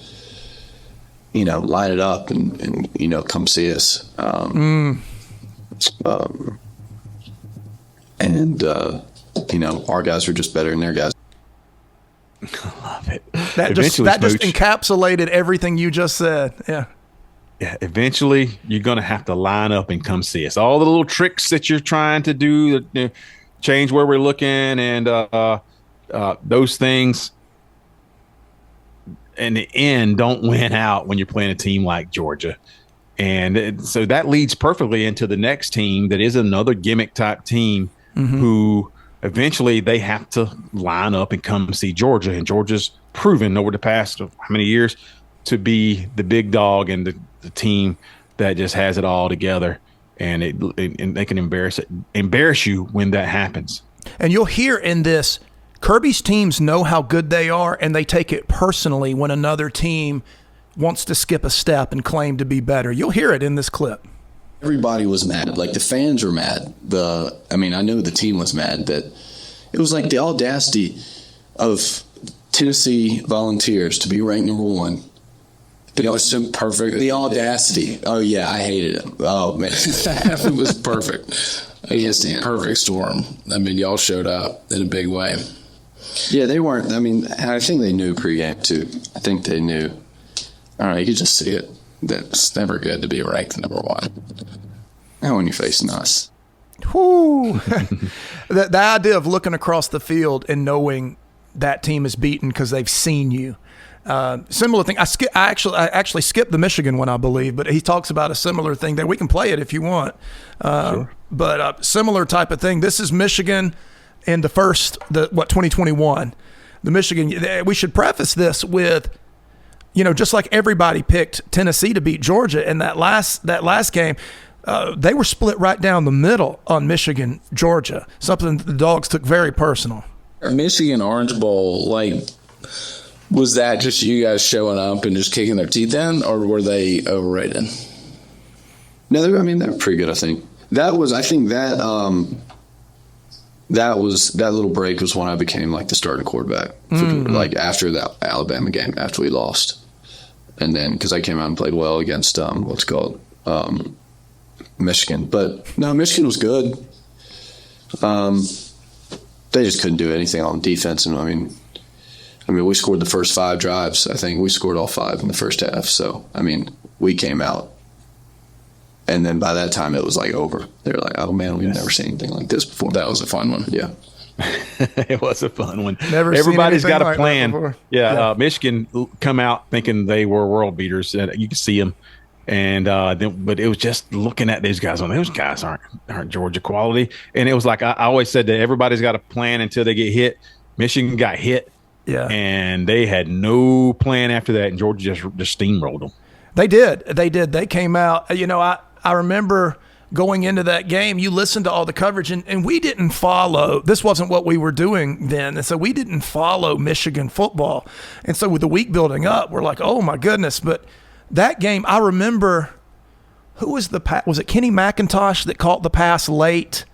line it up and come see us. Our guys were just better than their guys. I love it. That just encapsulated everything you just said. Yeah. Yeah. Eventually, you're going to have to line up and come see us. All the little tricks that you're trying to do, change where we're looking, and those things, in the end, don't win out when you're playing a team like Georgia. And so that leads perfectly into the next team that is another gimmick type team who eventually they have to line up and come see Georgia. And Georgia's proven over the past how many years to be the big dog and the team that just has it all together. And they can embarrass you when that happens. And you'll hear in this, Kirby's teams know how good they are, and they take it personally when another team wants to skip a step and claim to be better. You'll hear it in this clip. Everybody was mad. Like, the fans were mad. I know the team was mad, but it was like the audacity of Tennessee Volunteers to be ranked number one. It was so perfect. The audacity. Oh, yeah, I hated it. Oh, man. It was perfect. Perfect storm. Y'all showed up in a big way. Yeah, they weren't. I think they knew pregame, too. I think they knew. I don't know, you could just see it. It's never good to be ranked number one. Not when you're facing us. Whoo. The idea of looking across the field and knowing that team is beaten because they've seen you. Similar thing. I actually skipped the Michigan one, I believe, but he talks about a similar thing there. We can play it if you want. Sure. But similar type of thing. This is Michigan in 2021. The Michigan. We should preface this with, just like everybody picked Tennessee to beat Georgia in that last game, they were split right down the middle on Michigan, Georgia. Something the Dogs took very personal. Michigan Orange Bowl, was that just you guys showing up and just kicking their teeth in, or were they overrated? No, they're pretty good. I think that little break was when I became the starting quarterback. After that Alabama game, after we lost. And then, because I came out and played well against Michigan. But no, Michigan was good. They just couldn't do anything on defense. And we scored the first 5 drives. I think we scored all 5 in the first half. So, we came out. And then by that time, it was over. They were like, oh, man, we've never seen anything like this before. That was a fun one. Yeah. It was a fun one. Everybody's got a plan. Michigan come out thinking they were world beaters, and you can see them. And but it was just looking at these guys. Those guys aren't Georgia quality. And it was like I always said that everybody's got a plan until they get hit. Michigan got hit, and they had no plan after that. And Georgia just steamrolled them. They did. They came out. I remember going into that game, you listened to all the coverage, and we didn't follow. This wasn't what we were doing then, and so we didn't follow Michigan football. And so with the week building up, we're like, oh my goodness. But that game, I remember, who was was it Kenny McIntosh that caught the pass late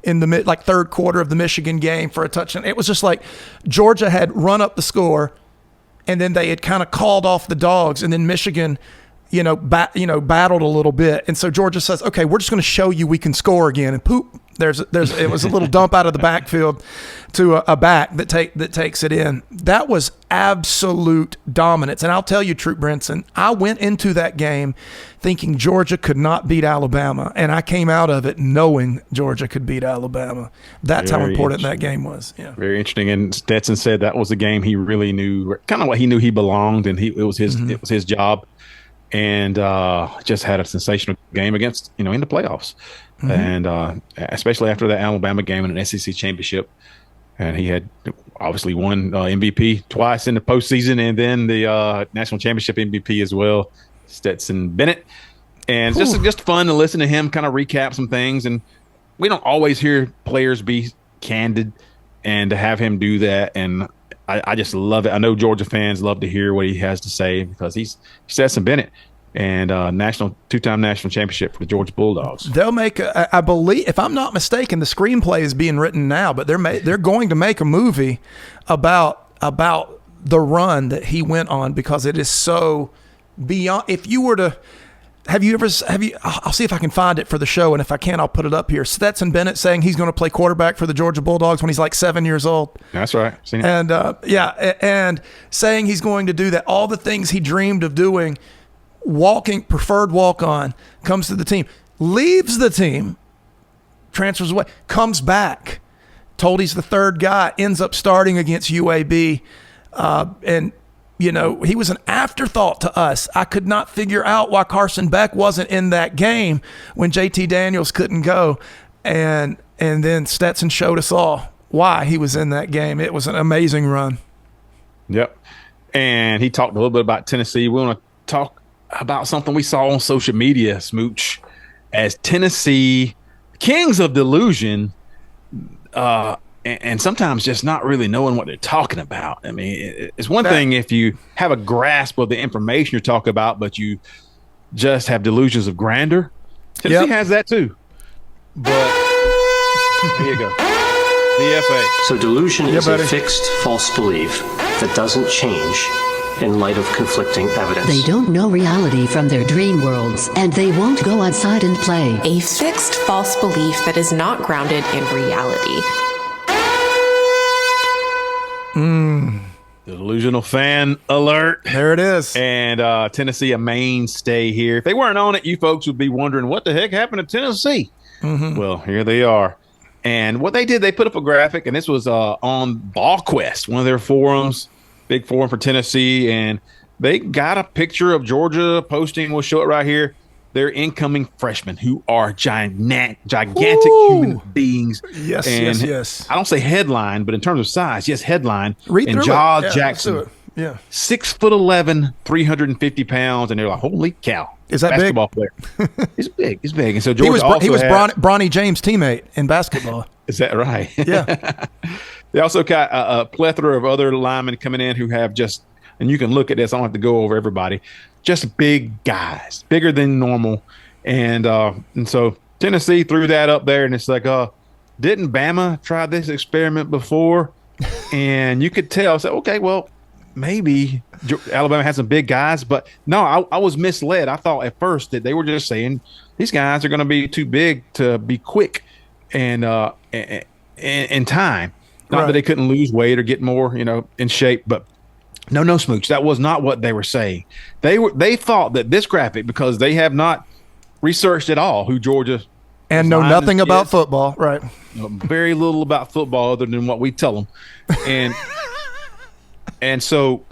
in the third quarter of the Michigan game for a touchdown? It was just like Georgia had run up the score, and then they had kind of called off the Dogs, and then Michigan battled a little bit. And so Georgia says, okay, we're just going to show you we can score again. And poop, it was a little dump out of the backfield to a back that takes it in. That was absolute dominance. And I'll tell you, Troup Brinson, I went into that game thinking Georgia could not beat Alabama. And I came out of it knowing Georgia could beat Alabama. That's how important that game was. Yeah. Very interesting. And Stetson said that was the game he really knew, kind of what he knew he belonged, and it was his job. And just had a sensational game against, in the playoffs. And especially after the Alabama game in an SEC championship. And he had obviously won MVP twice in the postseason, and then the national championship MVP as well. Stetson Bennett. And it's just fun to listen to him kind of recap some things. And we don't always hear players be candid, and to have him do that. And I just love it. I know Georgia fans love to hear what he has to say because he's Stetson Bennett and two-time national championship for the Georgia Bulldogs. They'll make, I believe, if I'm not mistaken, the screenplay is being written now, but they're going to make a movie about the run that he went on because it is so beyond. If you were to, have you? I'll see if I can find it for the show, and if I can, I'll put it up here. Stetson Bennett saying he's going to play quarterback for the Georgia Bulldogs when he's like 7 years old. That's right. Seen it. And and saying he's going to do that, all the things he dreamed of doing. Preferred walk-on, comes to the team, leaves the team, transfers away, comes back, told he's the third guy, ends up starting against UAB. And, he was an afterthought to us. I could not figure out why Carson Beck wasn't in that game when JT Daniels couldn't go. And then Stetson showed us all why he was in that game. It was an amazing run. Yep. And he talked a little bit about Tennessee. We want to talk about something we saw on social media, Smooch, as Tennessee kings of delusion, and sometimes just not really knowing what they're talking about. I mean, it's one thing if you have a grasp of the information you're talking about, but you just have delusions of grandeur. Tennessee has that too. But here you go. DFA. So delusion is a fixed false belief that doesn't change in light of conflicting evidence. They don't know reality from their dream worlds, and they won't go outside and play. A fixed false belief that is not grounded in reality. Delusional fan alert. There it is. And Tennessee, a mainstay here. If they weren't on it, you folks would be wondering what the heck happened to Tennessee. Well, here they are. And what they did, they put up a graphic, and this was on BallQuest, one of their forums. Big forum for Tennessee, and they got a picture of Georgia posting. We'll show it right here. Their incoming freshmen who are gigantic human beings. Yes. I don't say headline, but in terms of size, yes, headline. Read and through Jaw it. Jackson. Yeah. 6'11", 350 pounds, and they're like, holy cow. Is that basketball big? Player. He's big. He's big. And so Georgia he was Bronny James' teammate in basketball. Is that right? Yeah. They also got a plethora of other linemen coming in who have just, and you can look at this, I don't have to go over everybody, just big guys, bigger than normal. And so Tennessee threw that up there, and it's like, didn't Bama try this experiment before? And you could tell, so, okay, well, maybe Alabama has some big guys, but no, I was misled. I thought at first that they were just saying these guys are going to be too big to be quick and in time. Not that they couldn't lose weight or get more, in shape, but no, Smooch. That was not what they were saying. They thought that this graphic, because they have not researched at all who Georgia and know nothing about football, right? Very little about football other than what we tell them, and so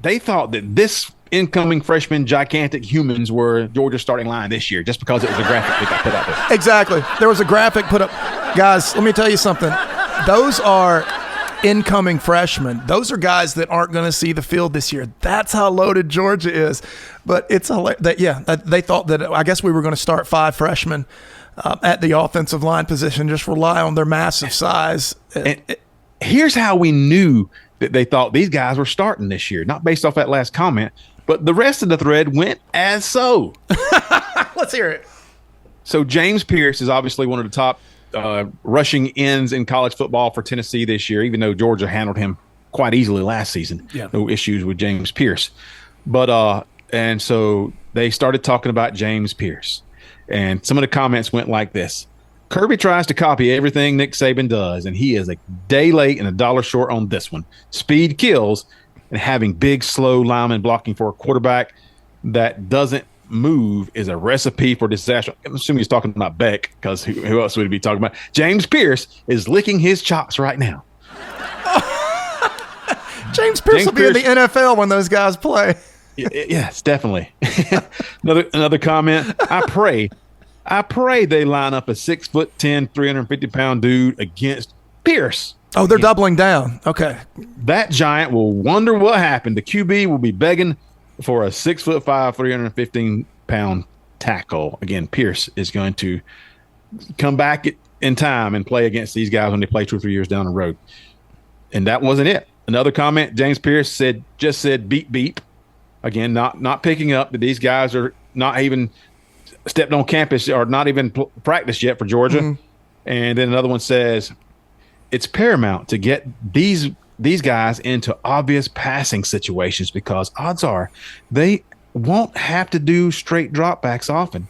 they thought that this incoming freshman gigantic humans were Georgia's starting line this year, just because it was a graphic that got put out there. Exactly. There was a graphic put up. Guys, let me tell you something. Those are incoming freshmen. Those are guys that aren't going to see the field this year. That's how loaded Georgia is. But it's they thought that, I guess we were going to start 5 freshmen at the offensive line position, just rely on their massive size. And here's how we knew that they thought these guys were starting this year, not based off that last comment, but the rest of the thread went as so. Let's hear it. So James Pierce is obviously one of the top rushing ends in college football for Tennessee this year, even though Georgia handled him quite easily last season. Yeah. No issues with James Pierce. But and so they started talking about James Pierce. And some of the comments went like this. Kirby tries to copy everything Nick Saban does, and he is a day late and a dollar short on this one. Speed kills, and having big, slow linemen blocking for a quarterback that doesn't move is a recipe for disaster. I'm assuming he's talking about Beck, because who else would he be talking about? James Pierce is licking his chops right now. James Pierce will be in the NFL when those guys play. Yes, definitely. Another comment. I pray they line up a 6'10", 350-pound dude against Pierce. Oh, they're doubling down. Okay. That giant will wonder what happened. The QB will be begging for a 6'5", 315-pound tackle. Again, Pierce is going to come back in time and play against these guys when they play 2 or 3 years down the road. And that wasn't it. Another comment, James Pierce just said beep beep. Again, not picking up that these guys are not even stepped on campus or not even practiced yet for Georgia. Mm-hmm. And then another one says it's paramount to get these guys into obvious passing situations because odds are they won't have to do straight dropbacks often.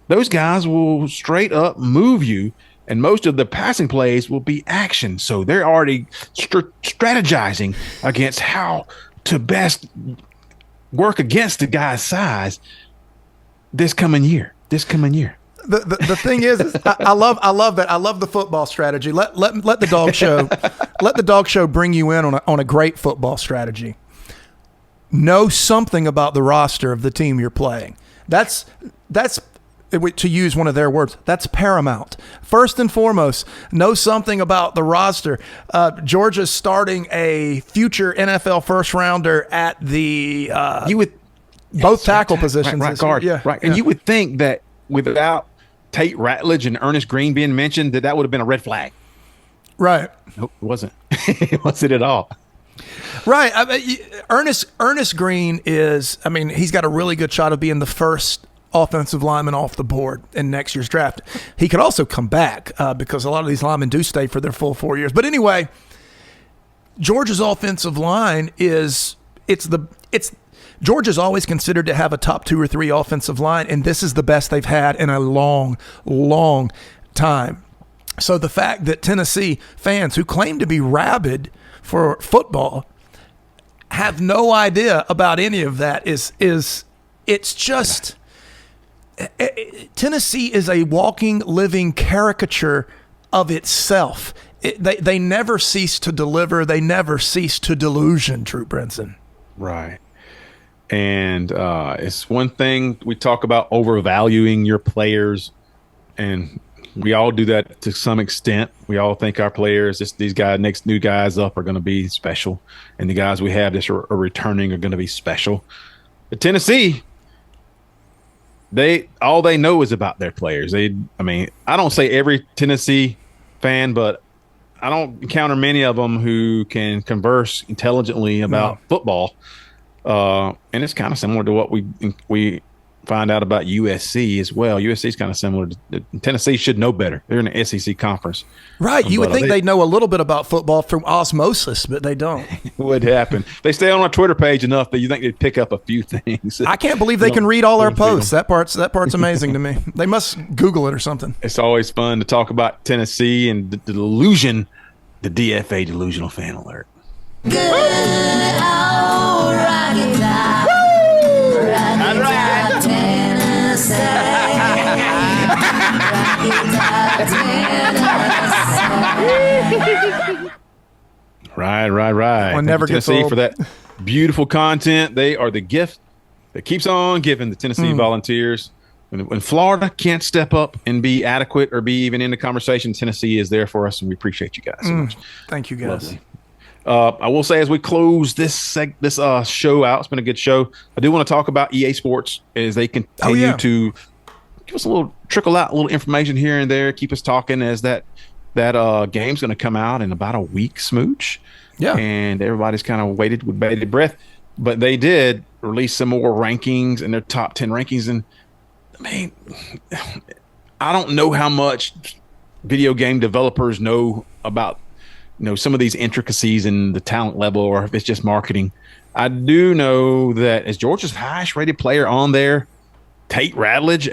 Those guys will straight up move you, and most of the passing plays will be action. So they're already strategizing against how to best work against the guy's size this coming year. The thing is I love that. I love the football strategy. Let the dog show let the dog show bring you in on a great football strategy. Know something about the roster of the team you're playing. That's to use one of their words, that's paramount. First and foremost, know something about the roster. Georgia's starting a future NFL first rounder at the both tackle positions. Right guard. Yeah, right. And you would think that without Tate Ratledge and Ernest Green being mentioned, that would have been a red flag. Right. Nope, it wasn't. It wasn't at all. Right. Ernest Green is, he's got a really good shot of being the first offensive lineman off the board in next year's draft. He could also come back because a lot of these linemen do stay for their full 4 years. But anyway, Georgia's offensive line Georgia's always considered to have a top 2 or 3 offensive line, and this is the best they've had in a long, long time. So the fact that Tennessee fans who claim to be rabid for football have no idea about any of that it's just Tennessee is a walking, living caricature of itself. They never cease to deliver. They never cease to delusion, Troup Brinson. Right. And it's one thing we talk about overvaluing your players, and we all do that to some extent. We all think our players, these guys, next new guys up are going to be special, and the guys we have that are returning are going to be special. But Tennessee, all they know is about their players. I don't say every Tennessee fan, but I don't encounter many of them who can converse intelligently about football. And it's kind of similar to what we find out about USC as well. USC is kind of similar to Tennessee. Should know better. They're in the SEC conference. Right. You would think they'd know a little bit about football through osmosis, but they don't. It would happen. They stay on our Twitter page enough that you think they'd pick up a few things. I can't believe they can read all our posts. That part's amazing to me. They must Google it or something. It's always fun to talk about Tennessee and the delusion, the DFA delusional fan alert. Good old rocky top. Rocky top Tennessee. Rocky top Tennessee. Right. One never gets Tennessee old. For that beautiful content. They are the gift that keeps on giving the Tennessee Volunteers. When Florida can't step up and be adequate or be even in the conversation, Tennessee is there for us, and we appreciate you guys so much. Thank you, guys. Lovely. I will say as we close this show out, it's been a good show. I do want to talk about EA Sports as they continue to give us a little information here and there, keep us talking as that game's going to come out in about a week, Smooch. Yeah. And everybody's kind of waited with bated breath, but they did release some more rankings and their top 10 rankings. And I don't know how much video game developers know about some of these intricacies and the talent level, or if it's just marketing. I do know that as Georgia's highest rated player on there, Tate Ratledge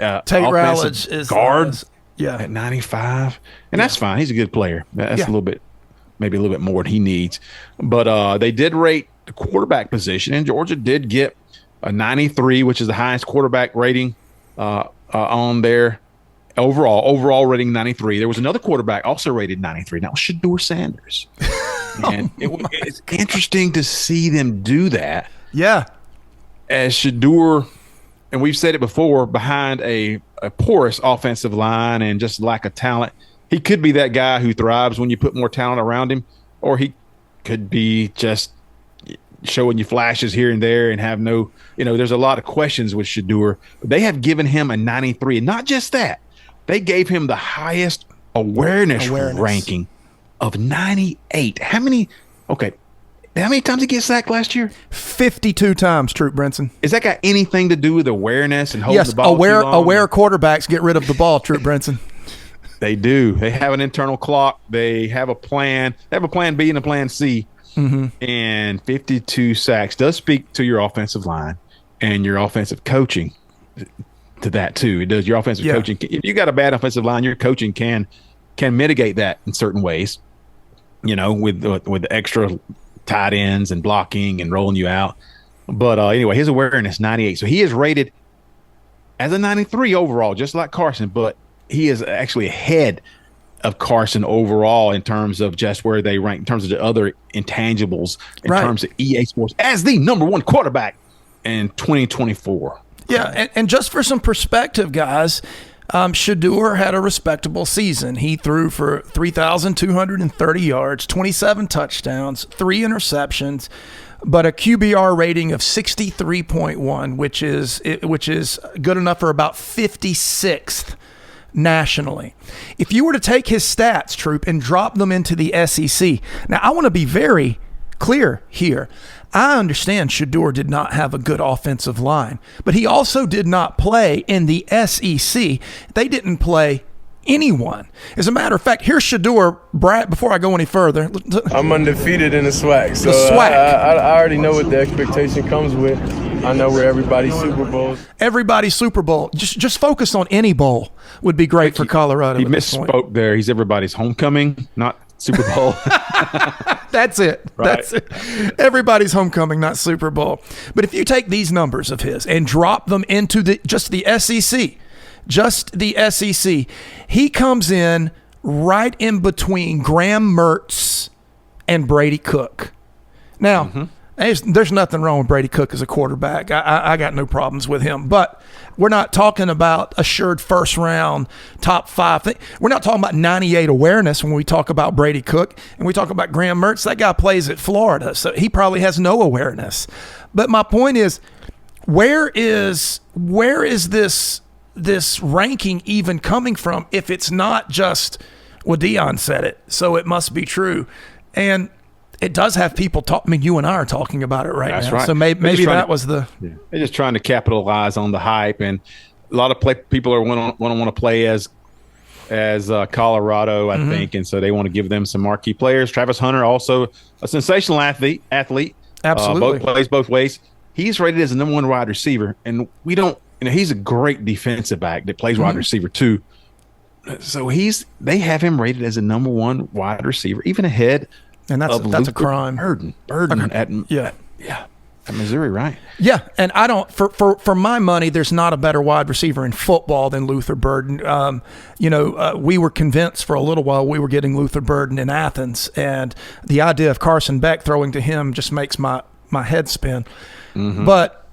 is guard at 95, and that's fine. He's a good player. That's maybe a little bit more than he needs. But they did rate the quarterback position, and Georgia did get a 93, which is the highest quarterback rating on there. Overall rating 93. There was another quarterback also rated 93. That was Shedeur Sanders. And it's interesting to see them do that. Yeah. As Shedeur, and we've said it before, behind a porous offensive line and just lack of talent, he could be that guy who thrives when you put more talent around him, or he could be just showing you flashes here and there and have no, there's a lot of questions with Shedeur. They have given him a 93. And not just that, they gave him the highest awareness. ranking of 98. How many times he get sacked last year? 52 times, Troup Brinson. Is that got anything to do with awareness and holding the ball aware too long? Aware quarterbacks get rid of the ball, Troup Brinson. They do. They have an internal clock. They have a plan. They have a plan B and a plan C. And 52 sacks does speak to your offensive line and your offensive coaching to that too. It does. Your offensive coaching. If you got a bad offensive line, your coaching can mitigate that in certain ways, with the extra tight ends and blocking and rolling you out. But anyway, his awareness 98. So he is rated as a 93 overall, just like Carson, but he is actually ahead of Carson overall in terms of just where they rank, in terms of the other intangibles, in terms of EA Sports as the number one quarterback in 2024. Yeah, and just for some perspective, guys, Shedeur had a respectable season. He threw for 3,230 yards, 27 touchdowns, 3 interceptions, but a QBR rating of 63.1, which is good enough for about 56th nationally. If you were to take his stats, Troup, and drop them into the SEC, now I want to be very clear here. I understand Shedeur did not have a good offensive line, but he also did not play in the SEC. They didn't play anyone. As a matter of fact, here's Shedeur. Brad, before I go any further. I'm undefeated in the SWAC. So the SWAC. I already know what the expectation comes with. I know where everybody's Super Bowls. Everybody's Super Bowl. Just focus on any bowl would be great for Colorado. He misspoke there. He's everybody's homecoming, not Super Bowl. That's it. Right. That's it. Everybody's homecoming, not Super Bowl. But if you take these numbers of his and drop them into just the SEC, he comes in right in between Graham Mertz and Brady Cook. Now, there's nothing wrong with Brady Cook as a quarterback. I got no problems with him. But we're not talking about assured first round, top 5 thing. We're not talking about 98 awareness when we talk about Brady Cook. And we talk about Graham Mertz. That guy plays at Florida, so he probably has no awareness. But my point is, where is this ranking even coming from if it's not just, well, Dion said it, so it must be true. And it does have people talk. I mean, you and I are talking about it right now. Right. So maybe that was the. Yeah. They're just trying to capitalize on the hype, and a lot of people are want to play as Colorado, I think, and so they want to give them some marquee players. Travis Hunter, also a sensational athlete. Absolutely, plays both ways. He's rated as the number 1 wide receiver, and we don't. He's a great defensive back that plays wide receiver too. So they have him rated as a number 1 wide receiver, even ahead. And that's a crime. Burden at Missouri, right? Yeah, and I don't for my money, there's not a better wide receiver in football than Luther Burden. We were convinced for a little while we were getting Luther Burden in Athens, and the idea of Carson Beck throwing to him just makes my head spin. But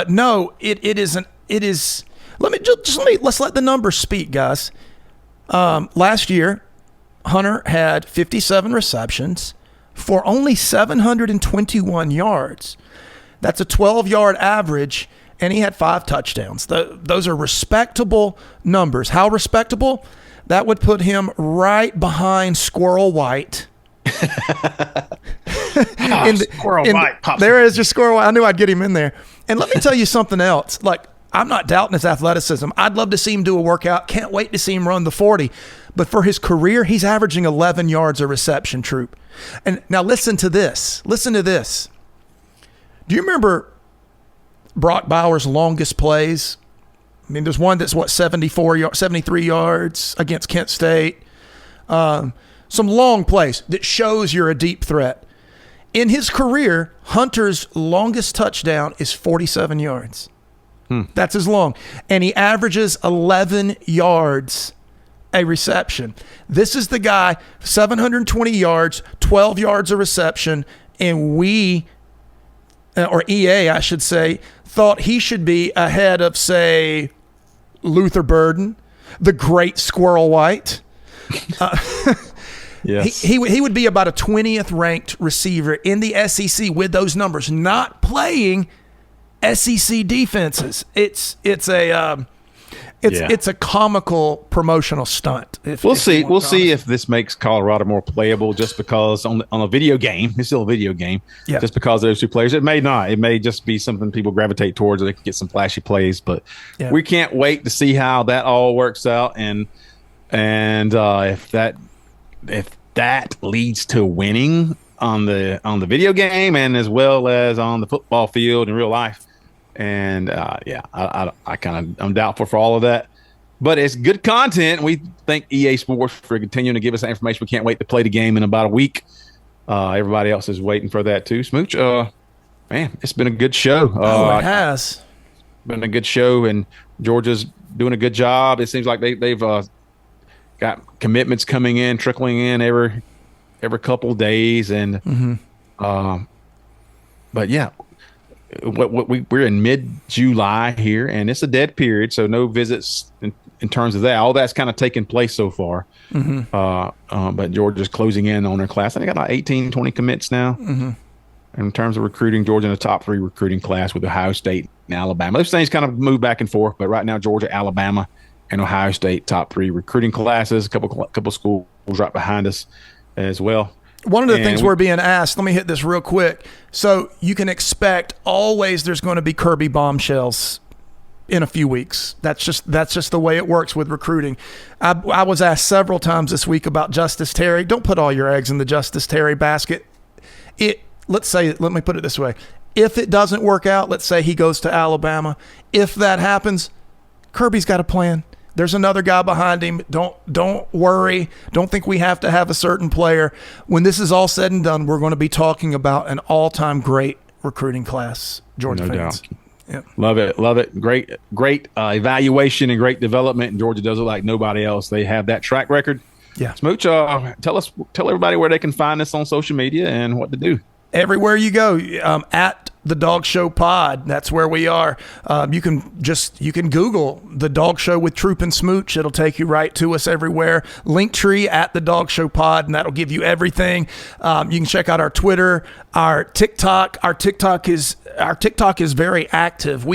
no, it isn't. It is. Let's let the numbers speak, guys. Last year, Hunter had 57 receptions for only 721 yards. That's a 12-yard average, and he had 5 touchdowns. Those are respectable numbers. How respectable? That would put him right behind Squirrel White. Squirrel White. There is your Squirrel White. I knew I'd get him in there. And let me tell you something else. I'm not doubting his athleticism. I'd love to see him do a workout. Can't wait to see him run the 40. But for his career, he's averaging 11 yards a reception, Troup. And now listen to this. Listen to this. Do you remember Brock Bowers' longest plays? I mean, there's one that's 73 yards against Kent State. Some long plays that shows you're a deep threat. In his career, Hunter's longest touchdown is 47 yards. That's his long. And he averages 11 yards a reception. This is the guy, 720 yards, 12 yards a reception, and we, or EA, I should say, thought he should be ahead of, say, Luther Burden, the great Squirrel White. Yes. He would be about a 20th ranked receiver in the SEC with those numbers, not playing SEC defenses. It's a comical promotional stunt. We'll see if this makes Colorado more playable just because on a video game, it's still a video game. Yeah. Just because of those two players, it may not. It may just be something people gravitate towards. They can get some flashy plays, but we can't wait to see how that all works out and if that leads to winning on the video game and as well as on the football field in real life. And I'm doubtful for all of that, but it's good content. We thank EA Sports for continuing to give us that information. We can't wait to play the game in about a week. Everybody else is waiting for that too. Smooch, man, it's been a good show. It has been a good show, and Georgia's doing a good job. It seems like they've got commitments coming in, trickling in every couple of days, and but yeah. We're in mid-July here, and it's a dead period, so no visits in terms of that. All that's kind of taken place so far. But Georgia's closing in on their class. I think they got about 18, 20 commits now. In terms of recruiting, Georgia in the top 3 recruiting class with Ohio State and Alabama. Those things kind of move back and forth, but right now Georgia, Alabama, and Ohio State top 3 recruiting classes. A couple schools right behind us as well. One of the things we're being asked, let me hit this real quick. So you can expect always there's going to be Kirby bombshells in a few weeks. That's just the way it works with recruiting. I was asked several times this week about Justice Terry. Don't put all your eggs in the Justice Terry basket. Let me put it this way. If it doesn't work out, let's say he goes to Alabama. If that happens, Kirby's got a plan. There's another guy behind him. Don't worry. Don't think we have to have a certain player. When this is all said and done, we're going to be talking about an all-time great recruiting class, Georgia fans. Yep. Love it. Great evaluation and great development. And Georgia does it like nobody else. They have that track record. Yeah. Smooch, tell everybody where they can find us on social media and what to do. Everywhere you go, at the Dog Show Pod, that's where we are. You can Google the Dog Show with Troup and Smooch. It'll take you right to us everywhere. Linktree at the Dog Show Pod, and that'll give you everything. You can check out our Twitter, our TikTok. Our TikTok is very active.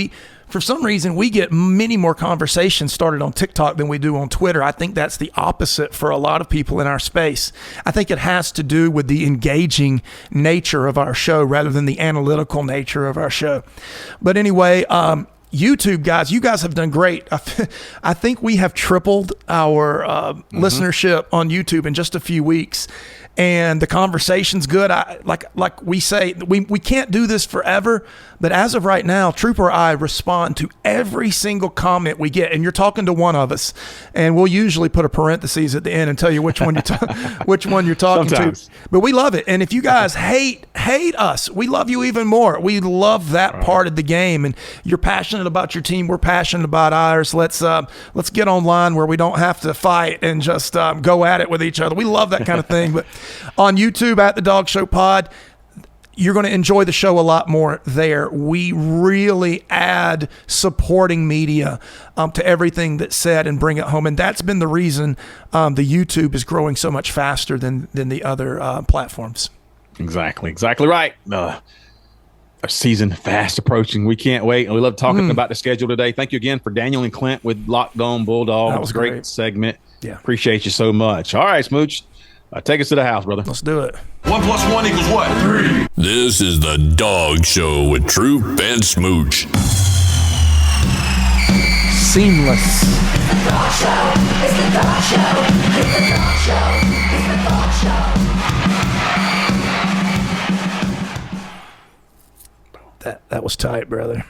For some reason, we get many more conversations started on TikTok than we do on Twitter. I think that's the opposite for a lot of people in our space. I think it has to do with the engaging nature of our show rather than the analytical nature of our show. But anyway, YouTube guys, you guys have done great. I think we have tripled our listenership on YouTube in just a few weeks. And the conversation's good. Like we say, we can't do this forever, but as of right now, Troup or I respond to every single comment we get. And you're talking to one of us, and we'll usually put a parentheses at the end and tell you which one you're talking Sometimes. to. But we love it. And if you guys hate us, we love you even more. We love that part of the game. And you're passionate about your team. We're passionate about ours. Let's get online where we don't have to fight and just go at it with each other. We love that kind of thing. But on YouTube at the Dog Show Pod, you're going to enjoy the show a lot more there. We really add supporting media to everything that's said and bring it home. And that's been the reason the YouTube is growing so much faster than the other platforms. Exactly right. Our season fast approaching. We can't wait. And we love talking about the schedule today. Thank you again for Daniel and Clint with Locked On Bulldog. That was a great segment. Yeah. Appreciate you so much. All right, Smooch. Take us to the house, brother. Let's do it. 1 + 1 = what? 3. This is the Dog Show with Troup and Smooch. Seamless. It's the Dog Show. It's the Dog Show. It's the Dog Show. It's the Dog Show. That was tight, brother.